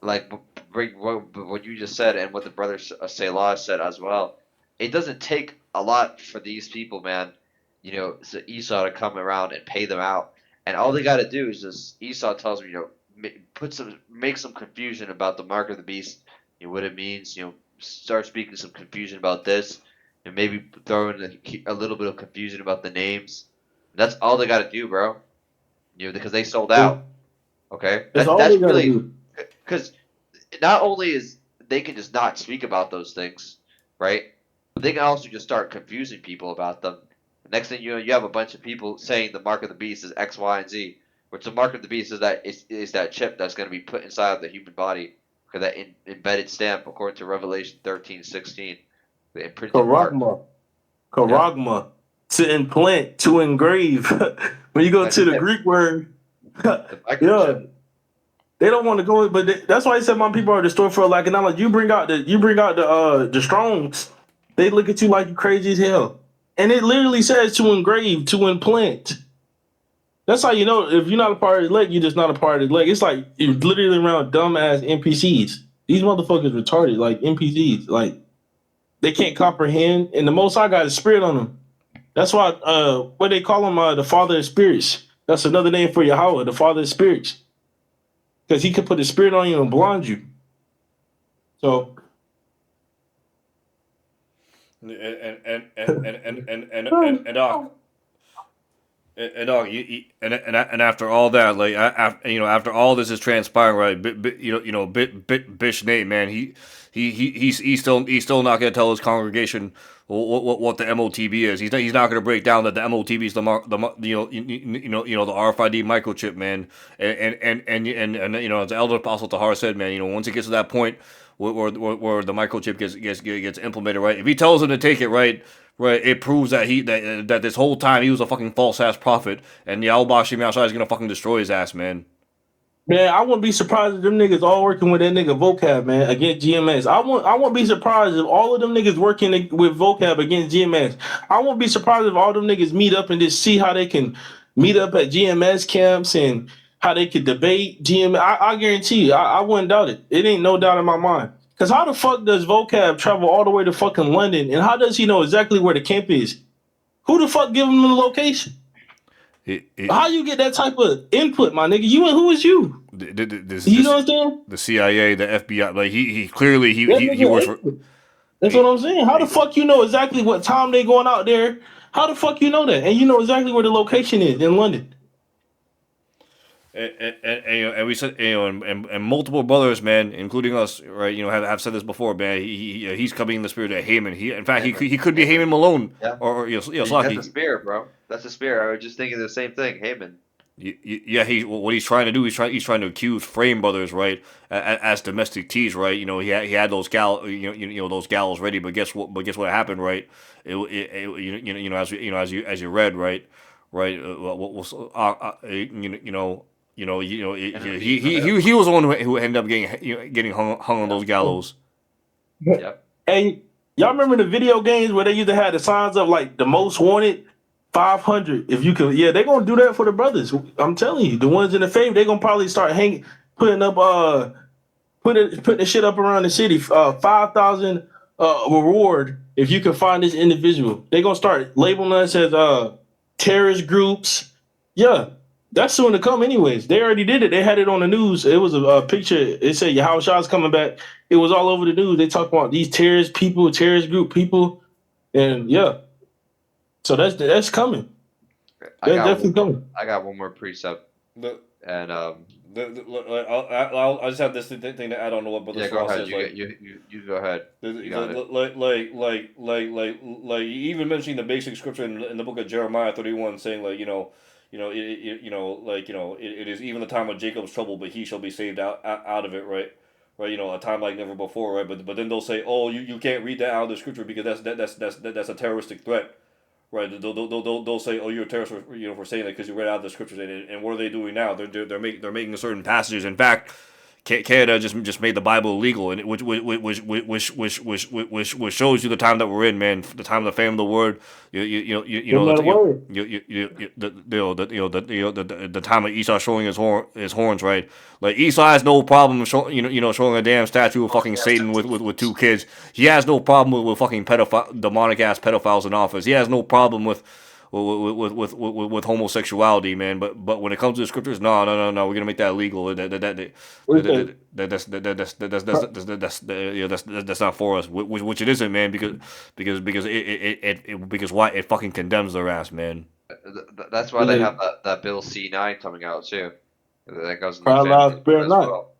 like bring what you just said and what the brother Selah said as well. It doesn't take a lot for these people, man. So Esau to come around and pay them out, and all they got to do is just Esau tells them, make some confusion about the mark of the beast, what it means. Start speaking some confusion about this, and maybe throw in a little bit of confusion about the names. That's all they got to do, bro. Because they sold out. Okay, That's all that's they gotta really do. because not only is they can just not speak about those things, right? But they can also just start confusing people about them. The next thing you know, you have a bunch of people saying the mark of the beast is X, Y, and Z. Which the mark of the beast is that chip that's going to be put inside of the human body, or that embedded stamp, according to Revelation 13:16, the imprinted mark. Karagma. Yep. Karagma. To implant, to engrave. When you go That's to the it. Greek word, The yeah. microchip. They don't want to go, but that's why I said my people are destroyed for like an hour. You bring out the Strongs, they look at you like you crazy as hell, and it literally says to engrave, to implant. That's how you know if you're not a part of the leg, you're just not a part of the leg. It's like you're literally around dumbass NPCs. These motherfuckers retarded, like NPCs. Like they can't comprehend, and the Most High got a spirit on them. That's why what they call him, the Father of Spirits. That's another name for Yahweh, the Father of Spirits, because he could put his spirit on you and blind you. So and Doc, and Doc, and after all that, like after all this is transpiring, right? Bish Nate, man, he's still not gonna tell his congregation what the M.O.T.B is. He's not gonna break down that the M.O.T.B is the RFID microchip, man, and as the elder apostle Tahar said, man, once it gets to that point where the microchip gets implemented, right? If he tells him to take it, right, it proves that this whole time he was a fucking false ass prophet, and the Al-Bashir outside is gonna fucking destroy his ass, man. man, I wouldn't be surprised if them niggas all working with that nigga vocab, man, against GMS. I won't be surprised if all of them niggas working with vocab against GMS. I won't be surprised if all them niggas meet up and just see how they can meet up at GMS camps and how they could debate GMS. I guarantee you, I wouldn't doubt it. It ain't no doubt in my mind. Cause how the fuck does vocab travel all the way to fucking London, and how does he know exactly where the camp is? Who the fuck give him the location? How you get that type of input, my nigga? You and who is you? You know what I'm saying? the CIA, the FBI, like he clearly That he works nigga for. ain't. That's what I'm saying. How the fuck you know exactly what time they going out there? How the fuck you know that? And you know exactly where the location is in London. And we said, and multiple brothers, man, including us, right? Have said this before, man. He's coming in the spirit of Haman. In fact, Haman, he could be Haman. Haman Malone, Yeah, or that's a Slaki. spirit, bro. That's a spirit. I was just thinking the same thing. Heyman. Yeah, what he's trying to do, he's trying to accuse Frame Brothers, right, as domestic teas, right? He had those those gallows ready, but guess what happened, right? As you read, right, what was he was the one who ended up getting hung on Yeah. those gallows. Yep. And y'all remember the video games where they used to have the signs of like the most wanted 500. If you could, yeah, they're gonna do that for the brothers. I'm telling you, the ones in the faith, they're gonna probably start putting up putting the shit up around the city. 5,000 reward if you can find this individual. They're gonna start labeling us as terrorist groups. Yeah, that's soon to come. Anyways, they already did it. They had it on the news. It was a picture. It said Yahweh Shah's coming back. It was all over the news. They talk about these terrorist people, terrorist group people, and yeah. So that's coming. I That's got definitely coming. I got one more precept, The, and I just have this thing to add on to what Brother yeah, go Salah ahead. says. You Like, get you go ahead. You got it. Even mentioning the basic scripture in the book of Jeremiah 31, saying like it is even the time of Jacob's trouble, but he shall be saved out of it, right? Right, a time like never before, right? But then they'll say, oh, you can't read that out of the scripture because that's a terroristic threat. Right, they'll say, "Oh, you're a terrorist for saying that because you read out the scriptures." And what are they doing now? They're making certain passages. In fact, Canada just made the Bible illegal, and which shows you the time that we're in, man. The time of the fame of the word. You Isn't know that a the word? the time of Esau showing his horns, right? Like Esau has no problem showing a damn statue of fucking Satan with two kids. He has no problem with fucking demonic ass pedophiles in office. He has no problem with homosexuality, man. But when it comes to the scriptures, no, we're gonna make that illegal. What is that? That's not for us. Which it isn't, man. Because why it fucking condemns their ass, man. That's why they have that Bill C9 coming out too. That goes in the Cry family loud, spare as not. well.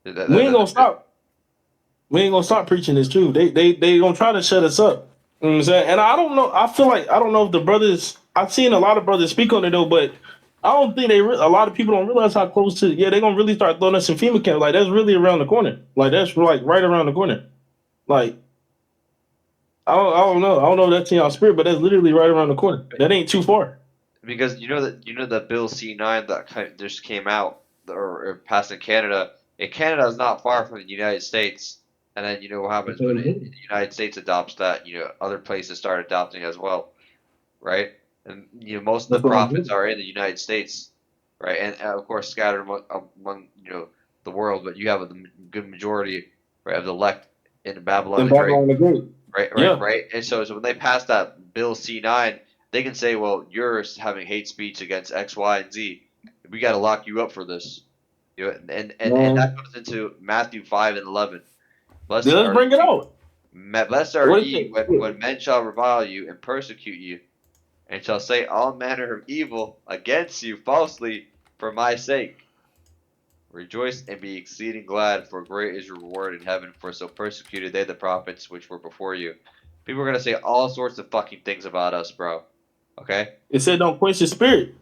We ain't gonna stop. We ain't gonna stop preaching this truth. They gonna try to shut us up. You know what I'm saying? And I don't know. I feel like I don't know if the brothers. I've seen a lot of brothers speak on it though, but I don't think a lot of people don't realize how close to. Yeah, they gonna really start throwing us in FEMA camp. Like that's really around the corner. Like that's like right around the corner. Like I don't know if that's in y'all spirit, but that's literally right around the corner. That ain't too far. Because you know that Bill C9 that just came out or passed in Canada. And Canada is not far from the United States. And then you know what happens when the United States adopts that. Other places start adopting as well, right? And most of That's the what I'm prophets doing. are in the United States, right? And of course scattered among the world, but you have a good majority, right, of the elect in Babylon In the Great. Babylon the Great. Right. Yeah. Right. And so when they pass that Bill C9, they can say, well, you're having hate speech against X, Y, and Z. We got to lock you up for this. And that Man. goes into Matthew 5 and 11. Then Blessed let's are bring it ye, out. blessed are What is ye when it? men shall revile you and persecute you, and shall say all manner of evil against you falsely for my sake. Rejoice and be exceeding glad, for great is your reward in heaven, for so persecuted they the prophets which were before you. People are gonna say all sorts of fucking things about us, bro. Okay? It said don't quench the spirit.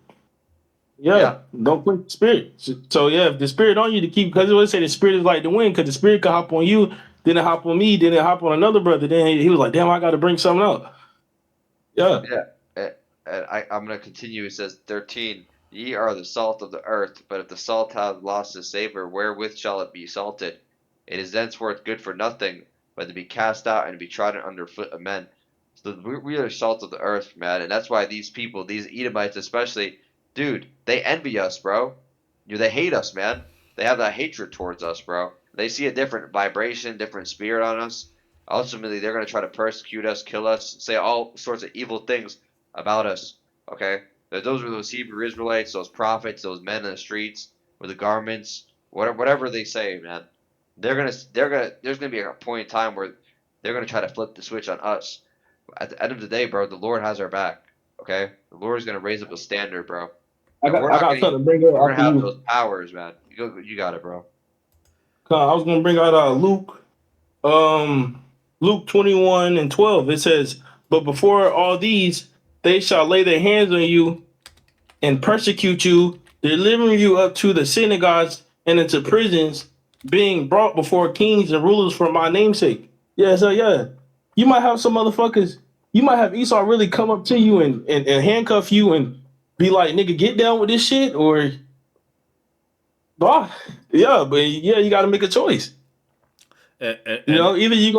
Yeah. Yeah, don't quench the spirit. So yeah, if the spirit on you to keep, because it would say the spirit is like the wind, because the spirit could hop on you, then it hop on me, then it hop on another brother. Then he was like, damn, I got to bring something out. Yeah, Yeah. And I'm gonna continue. It says 13. Ye are the salt of the earth, but if the salt have lost its savor, wherewith shall it be salted? It is thenceforth good for nothing, but to be cast out and to be trodden under foot of men. So we are salt of the earth, man, and that's why these people, these Edomites especially, dude, they envy us, bro. They hate us, man. They have that hatred towards us, bro. They see a different vibration, different spirit on us. Ultimately, they're gonna try to persecute us, kill us, say all sorts of evil things about us. Okay, Those were those Hebrew Israelites, those prophets, those men in the streets with the garments, whatever they say, man. There's gonna be a point in time where they're gonna try to flip the switch on us. At the end of the day, bro, the Lord has our back. Okay, the Lord is gonna raise up a standard, bro, and we're I not got gonna something to bring up we're after gonna have you. those powers, man. You got it, bro. I was gonna bring out Luke 21:12. It says, "But before all these, they shall lay their hands on you and persecute you, delivering you up to the synagogues and into prisons, being brought before kings and rulers for my namesake." Yeah, so yeah, you might have some motherfuckers. You might have Esau really come up to you and handcuff you and be like, "Nigga, get down with this shit," or blah. Yeah, but yeah, you got to make a choice. You And know, either you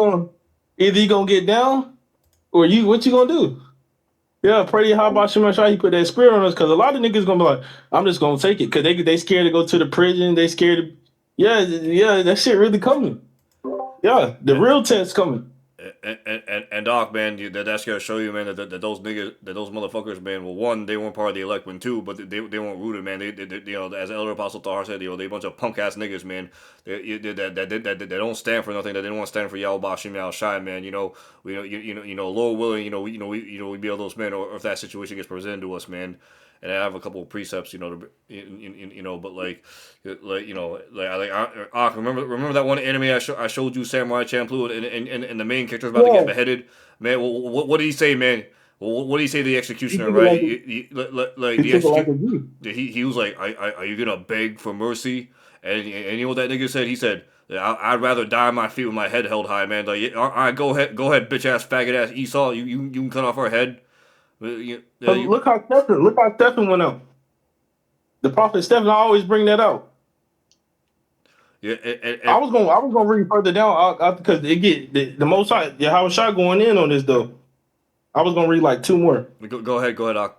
gonna get down or you what you gonna do? Yeah, pray how about Shema he put that spirit on us because a lot of niggas gonna be like, I'm just gonna take it because they scared to go to the prison. They scared to, yeah, that shit really coming. Yeah, the real test coming. and Doc, man, that's gonna show you, man, that those niggas, that those motherfuckers, man. Well, one, they weren't part of the elect, one, two, but they weren't rooted, man. They you know, as Elder Apostle Tahar said, they a bunch of punk ass niggas, man. That don't stand for nothing. That they don't want to stand for Yahweh Bashim Yahweh Shai, man. Lord willing, we be all those men, or if that situation gets presented to us, man. And I have a couple of precepts, but remember that one anime I showed you, Samurai Champloo, and the main character is about to get Yeah, beheaded, man. What did he say, man? What did he say to the he executioner, took it right? like Like he the took it like execute, a G. he was like, are you gonna beg for mercy? And you know what that nigga said? He said, I'd rather die on my feet with my head held high, man. Like, all right, go ahead, bitch ass, faggot ass Esau. You can cut off our head. Cause look how Stephen went out. The prophet Stephen, I always bring that out. yeah, I was gonna read further down because it get the most high. Yeah, how was shot going in on this though? I was gonna read like two more. go ahead, Doc.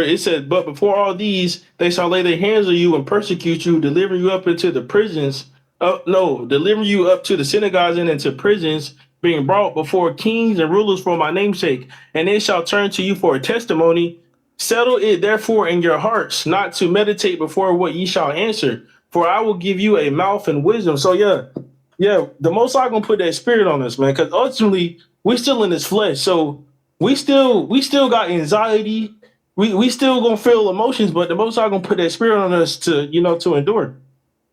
It says, "But before all these, they shall lay their hands on you and persecute you, deliver you up into the prisons. No, deliver you up to the synagogues and into prisons, being brought before kings and rulers for my name's sake. And they shall turn to you for a testimony. Settle it therefore in your hearts, not to meditate before what ye shall answer. For I will give you a mouth and wisdom." So yeah, the Most High gonna put that spirit on us, man. Because ultimately, we're still in this flesh, so we still got anxiety. We still gonna feel emotions, but the Most High gonna put that spirit on us to endure,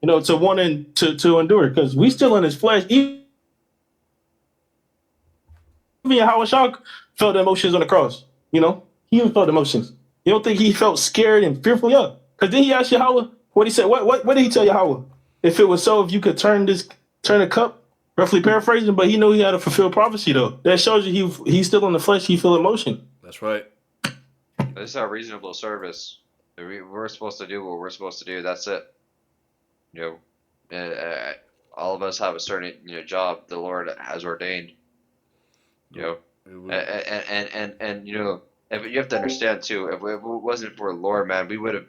to want to endure, because we still in His flesh. Even Howard Shock felt the emotions on the cross. He even felt emotions. You don't think he felt scared and fearful? Yeah, because then he asked Yahweh what he said. What did he tell Yahweh? If it was so, if you could turn the cup. Roughly paraphrasing, but he knew he had to fulfill prophecy though. That shows you he's still in the flesh. He feel emotion. That's right. This is our reasonable service. We're supposed to do what we're supposed to do. That's it. You all of us have a certain job the Lord has ordained. And if you have to understand too, if it wasn't for the Lord, man, we would have.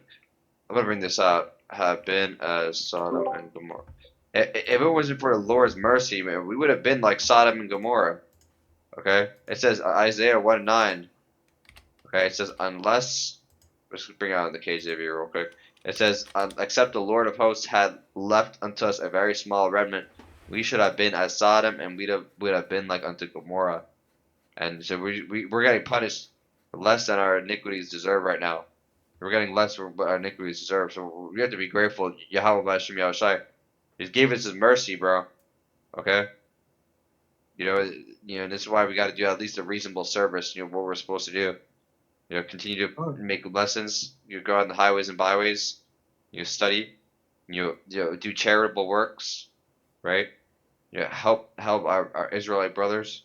I'm gonna bring this out. Have been as Sodom and Gomorrah. If it wasn't for the Lord's mercy, man, we would have been like Sodom and Gomorrah. Okay, it says Isaiah 1:9. Okay, it says unless. Let's bring out the KJV real quick. It says, except the Lord of hosts had left unto us a very small remnant, we should have been as Sodom, and would have been like unto Gomorrah. And so we're getting punished less than our iniquities deserve right now. We're getting less for what our iniquities deserve. So we have to be grateful. Yahweh Bashem Yahushai. He gave us his mercy, bro. Okay? This is why we got to do at least a reasonable service, what we're supposed to do. Continue to make lessons. Go on the highways and byways. Study. Do charitable works, right? Help our Israelite brothers,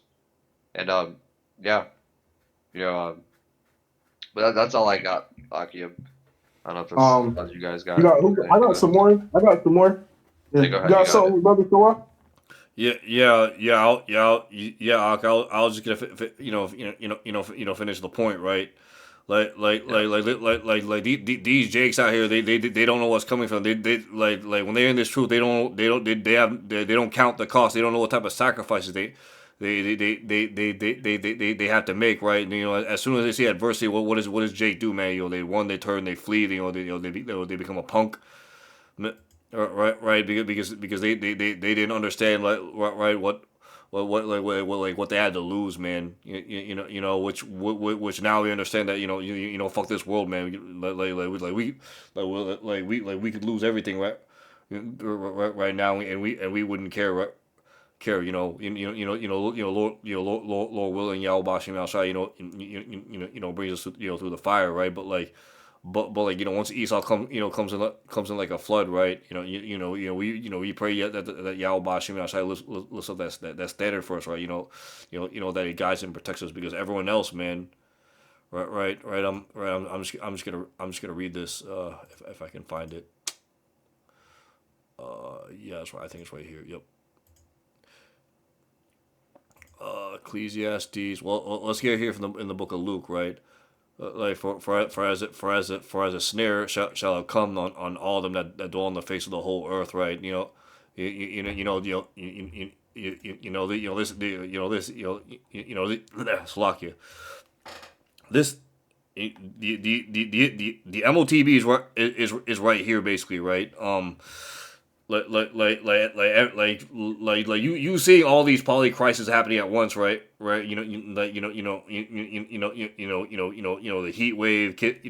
and yeah, but that's all I got, Akim. I don't know if that's Um, all you guys you got. got. I got some more. I got some more. Yeah, Yeah. go You ahead. You got got it. something, brother Thor? I'll just gonna finish the point, right? These jakes out here, they don't know what's coming from. Like when they're in this truth, they don't count the cost. They don't know what type of sacrifices they have to make, right. And, as soon as they see adversity, what does Jake do, man? They turn, they flee, they become a punk, right, because they didn't understand, like, right, what they had to lose, man. Which now we understand that, fuck this world, man. We could lose everything, right now, and we wouldn't care, right? Lord willing, Yahweh Bashim outside, brings us, through the fire, right? But like, once Esau comes in like a flood, right? We pray, that Yahweh Bashim outside lifts up that standard for us, right? That He guides and protects us, because everyone else, man. Right. I'm just gonna read this, if I can find it. Yeah, that's right. I think it's right here. Yep. Ecclesiastes. Well, let's get here from in the book of Luke, right? Like, for as a snare shall have come on all them that dwell on the face of the whole earth, right? Slovakia. This the M.O.T.B is right here, basically, right? You seeing all these poly crises happening at once, right, the heat wave, Jake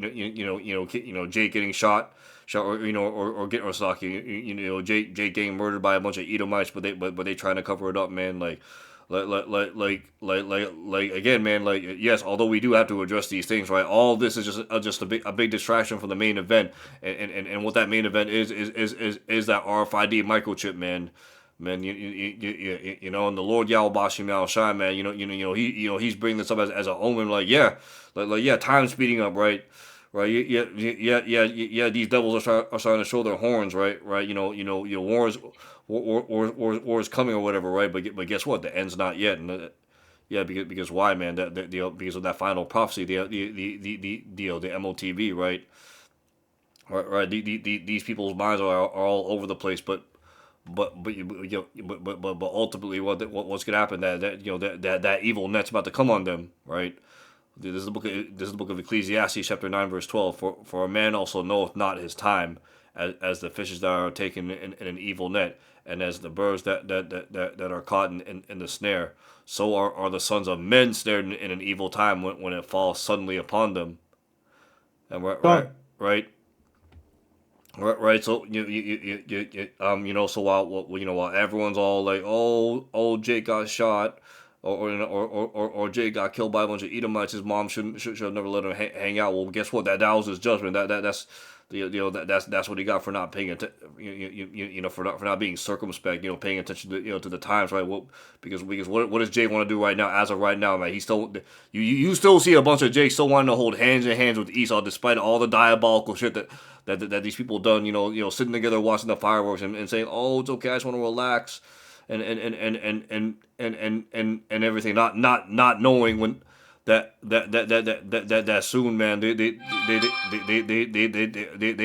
getting shot, or Saki, Jake getting murdered by a bunch of Edomites, but they trying to cover it up, man. Again, man. Yes, although we do have to address these things, right? All this is just a big distraction from the main event, and what that main event is that RFID microchip, man. And the Lord Yahweh Bashim Yahweh Shai, man. He's bringing this up as a omen, yeah, time's speeding up, right? Right, yeah. These devils are starting to show their horns, right. Wars coming or whatever, right? But guess what? The end's not yet, and yeah, because why, man? Because of that final prophecy, the M.O.T.B, right? Right. These people's minds are all over the place, but ultimately, what's gonna happen? That evil net's about to come on them, right? This is the book of Ecclesiastes, chapter 9, verse 12. For a man also knoweth not his time, as the fishes that are taken in an evil net, and as the birds that are caught in the snare. So are the sons of men snared in an evil time, when it falls suddenly upon them. And right. Right. So so while everyone's all like, oh, Jake got shot, or Jay got killed by a bunch of Edomites. His mom should have never let him hang out. Well, guess what? That was his judgment. That's what he got for not paying attention. For not being circumspect. Paying attention to the times, right? Well, because what does Jay want to do right now? As of right now, man, he still you still see a bunch of Jake still wanting to hold hands in hands with Esau, despite all the diabolical shit that these people done. Sitting together watching the fireworks and saying, oh, it's okay, I just want to relax. And everything, not knowing when that soon, man, they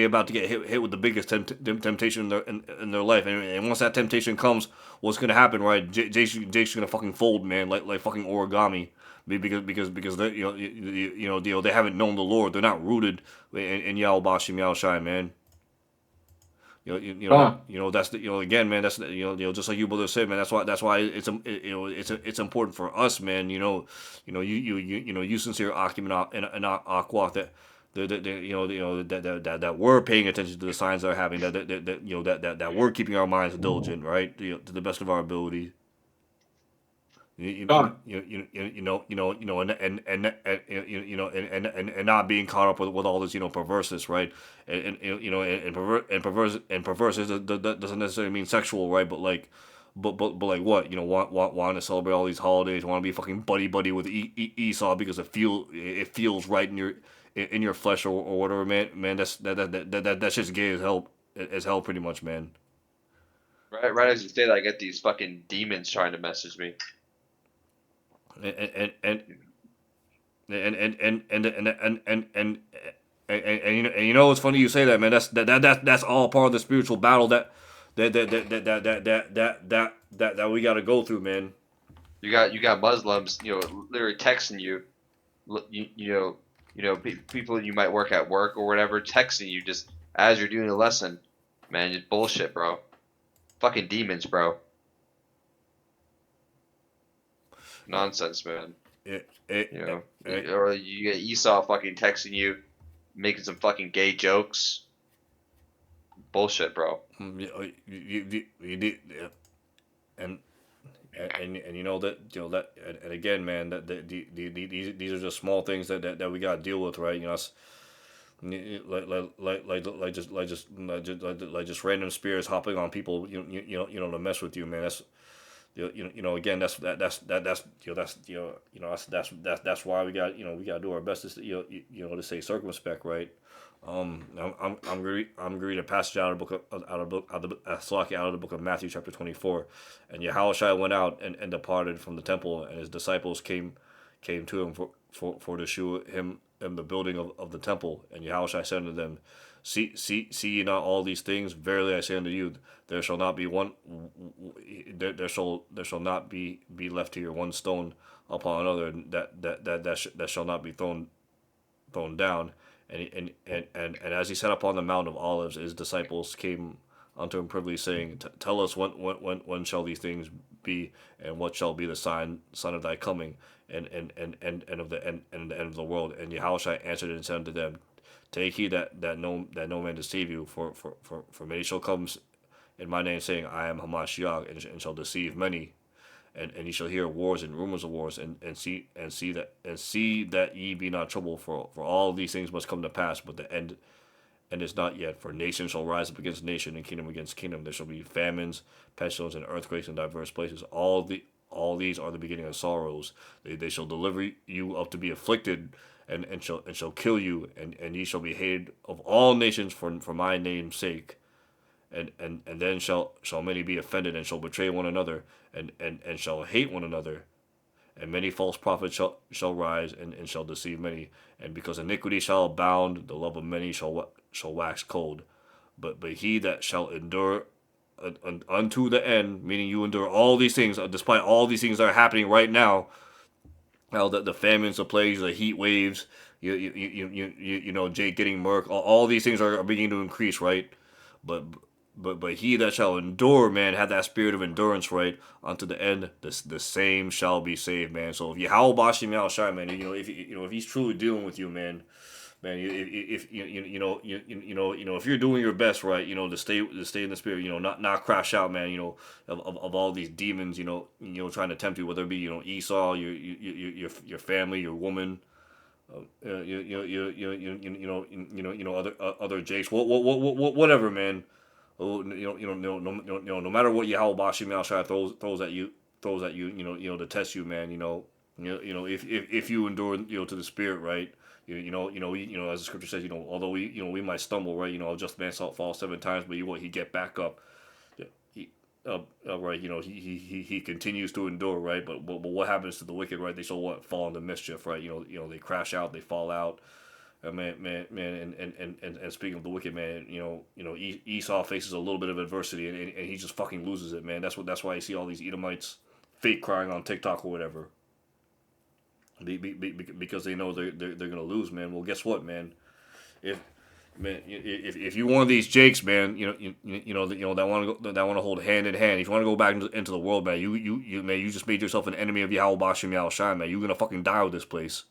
about to get hit with the biggest temptation in their life, and once that temptation comes, what's gonna happen, right? Jake's gonna fucking fold, man, like fucking origami. Because they haven't known the Lord. They're not rooted in Yahweh Bashim Yahweh Shai, man. That's again, man. That's just like you brother said, man. That's why it's important for us, man. You sincere Akim and Aqua that we're paying attention to the signs that are happening. That we're keeping our minds diligent, right? To the best of our ability. And not being caught up with all this perverseness, right? And perverseness doesn't necessarily mean sexual, right? But like what, want to celebrate all these holidays, want to be fucking buddy with Esau because it feels right in your flesh or whatever, man. That's just gay as hell, pretty much, man. Right as you say that, I get these fucking demons trying to message me. And it's funny you say that, man. That's all part of the spiritual battle that we got to go through, man. You got Muslims, literally texting you, people you might work at work or whatever, texting you just as you're doing a lesson. Man, just bullshit, bro. Fucking demons, bro. Nonsense, man. It, it, You it, know, it, or you get Esau fucking texting you, making some fucking gay jokes. Bullshit, bro. yeah, and and you know that and again, man, these are just small things that we gotta deal with, right? Like just random spirits hopping on people, to mess with you, man. That's again, that's why we gotta do our best to to stay circumspect, right? I'm going to read a passage out of the book out of the book of Matthew chapter 24, and Yahushua went out and departed from the temple, and his disciples came to him for to shew him in the building of the temple, and Yahushua said unto them, see ye not all these things? Verily I say unto you, there shall not be one there shall not be left here one stone upon another that shall not be thrown down. And as he sat upon the Mount of Olives, his disciples came unto him privily, saying, Tell us when shall these things be, and what shall be the sign of thy coming, and of the end of the world? And Yahushua answered and said unto them, Take heed that no man deceive you, for many shall come in my name, saying, I am Hamashiach, and shall deceive many. And ye shall hear wars and rumors of wars, and see that ye be not troubled, for all these things must come to pass, but the end is not yet. For nation shall rise up against nation, and kingdom against kingdom. There shall be famines, pestilence, and earthquakes in diverse places. All these are the beginning of sorrows. They shall deliver you up to be afflicted, and shall kill you, and ye shall be hated of all nations for my name's sake. And then shall many be offended, and shall betray one another, and shall hate one another. And many false prophets shall rise, and shall deceive many. And because iniquity shall abound, the love of many shall wax cold. But he that shall endure unto the end, meaning you endure all these things, despite all these things that are happening right now, how the famines, the plagues, the heat waves, Jake getting murked, all these things are beginning to increase, right? But but he that shall endure, man, have that spirit of endurance, right, unto the end, the same shall be saved, man. So if you howl Bashim Al Shai, man, if he's truly dealing with you, man, if if you're doing your best, right, to stay in the spirit, not crash out, man, of all these demons, trying to tempt you, whether it be Esau, your family, your woman, other Jakes, whatever, man. Oh, no matter what Yahweh Bashim Al Shai throws at you, to test you, man. If you endure, to the spirit, right. As the scripture says, although we might stumble, right. Just man fall 7 times, but he get back up. He, right. He continues to endure, right. But what happens to the wicked, right? They shall fall into mischief, right. They crash out, they fall out. Man, and speaking of the wicked, man, Esau faces a little bit of adversity, and he just fucking loses it, man. That's why you see all these Edomites fake crying on TikTok or whatever, because they know they're gonna lose, man. Well, guess what, man? If if you one of these Jakes, man, that want to hold hand in hand. If you want to go back into the world, man, you just made yourself an enemy of Yahweh Bashim Yahweh Shai, man. You're gonna fucking die with this place.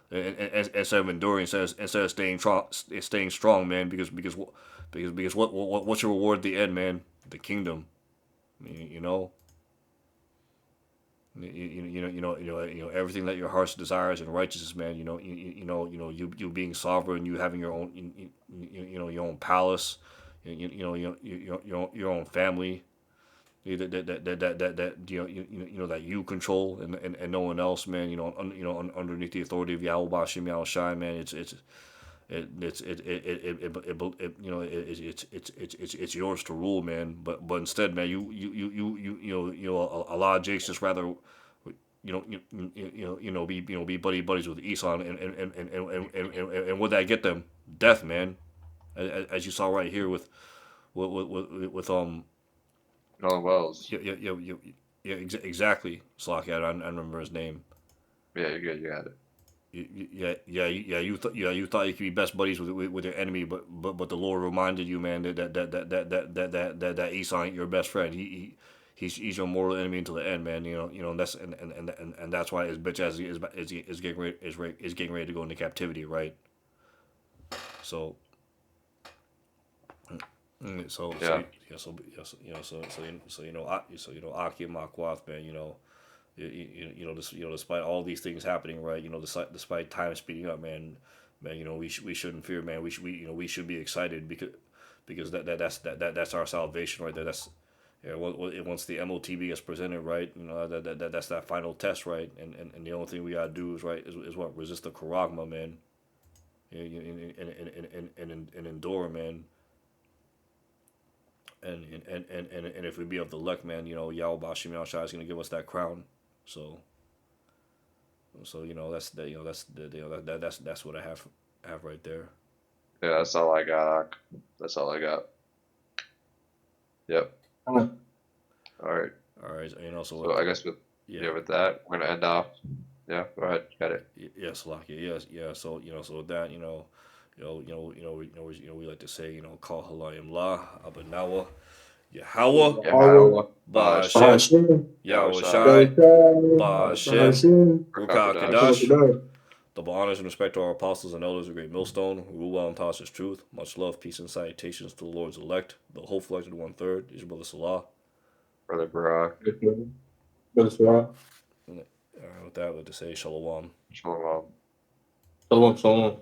Instead of enduring, instead of staying strong, man. Because what's your reward at the end, man? The kingdom. You know. Everything that your heart's desires and righteousness, man. You being sovereign, you having your own, your own palace, your own family, that that you control, and no one else, man. Underneath the authority of Yahweh Bashim Yahweh Shai, man. It's yours to rule, man. But instead, man, a lot of Jakes just rather be buddies with Esau, and would that get them? Death, man. As you saw right here with Nolan Wells. yeah, yeah, yeah, Yeah, exactly. Slocky, I remember his name. Yeah, you're good. You got it. You thought you could be best buddies with your enemy, but the Lord reminded you, man, that Esau ain't your best friend. He's your mortal enemy until the end, man. And that's and that's why his bitch ass is getting ready is getting ready to go into captivity, right? So mm, so Yeah. yeah so yeah, Aki and Makwath, man, despite all these things happening, right? Despite time speeding up, man, we shouldn't fear, man. We should be excited because that's our salvation right there. That's yeah. Once the M.O.T.B is presented, right? That's that final test, right? And the only thing we gotta do is right is what resist the charagma, man. And endure, man. And if we be of the luck, man, Yahweh Bashim Yahshua is gonna give us that crown. So. So that's that. That's that's what I have right there. Yeah, that's all I got. Ak. That's all I got. Yep. Uh, All right. All right. So So I guess with yeah, yeah, with that, we're gonna end off. Yeah, go ahead. Got it. yes, Lakia, yes, yeah. So so with that, we like to say, call Halayim La, Abanawa, Yahweh, Howard, Yahweh, Ba'ashem, Hashem, Yahweh Yahushai, Shai, Yahushua, Ba'ashem, Hashem, Rukah Rakakadash. Kadash. Barakadar. Double honors and respect to our apostles and elders of Great Millstone, who rule well and taught us truth. Much love, peace, and salutations to the Lord's elect, the hopeful elected 1/3, is your brother Salah. Brother Barak. Brother Salah. With that, I'd like to say Shalom. Shalom. Shalom, shalom.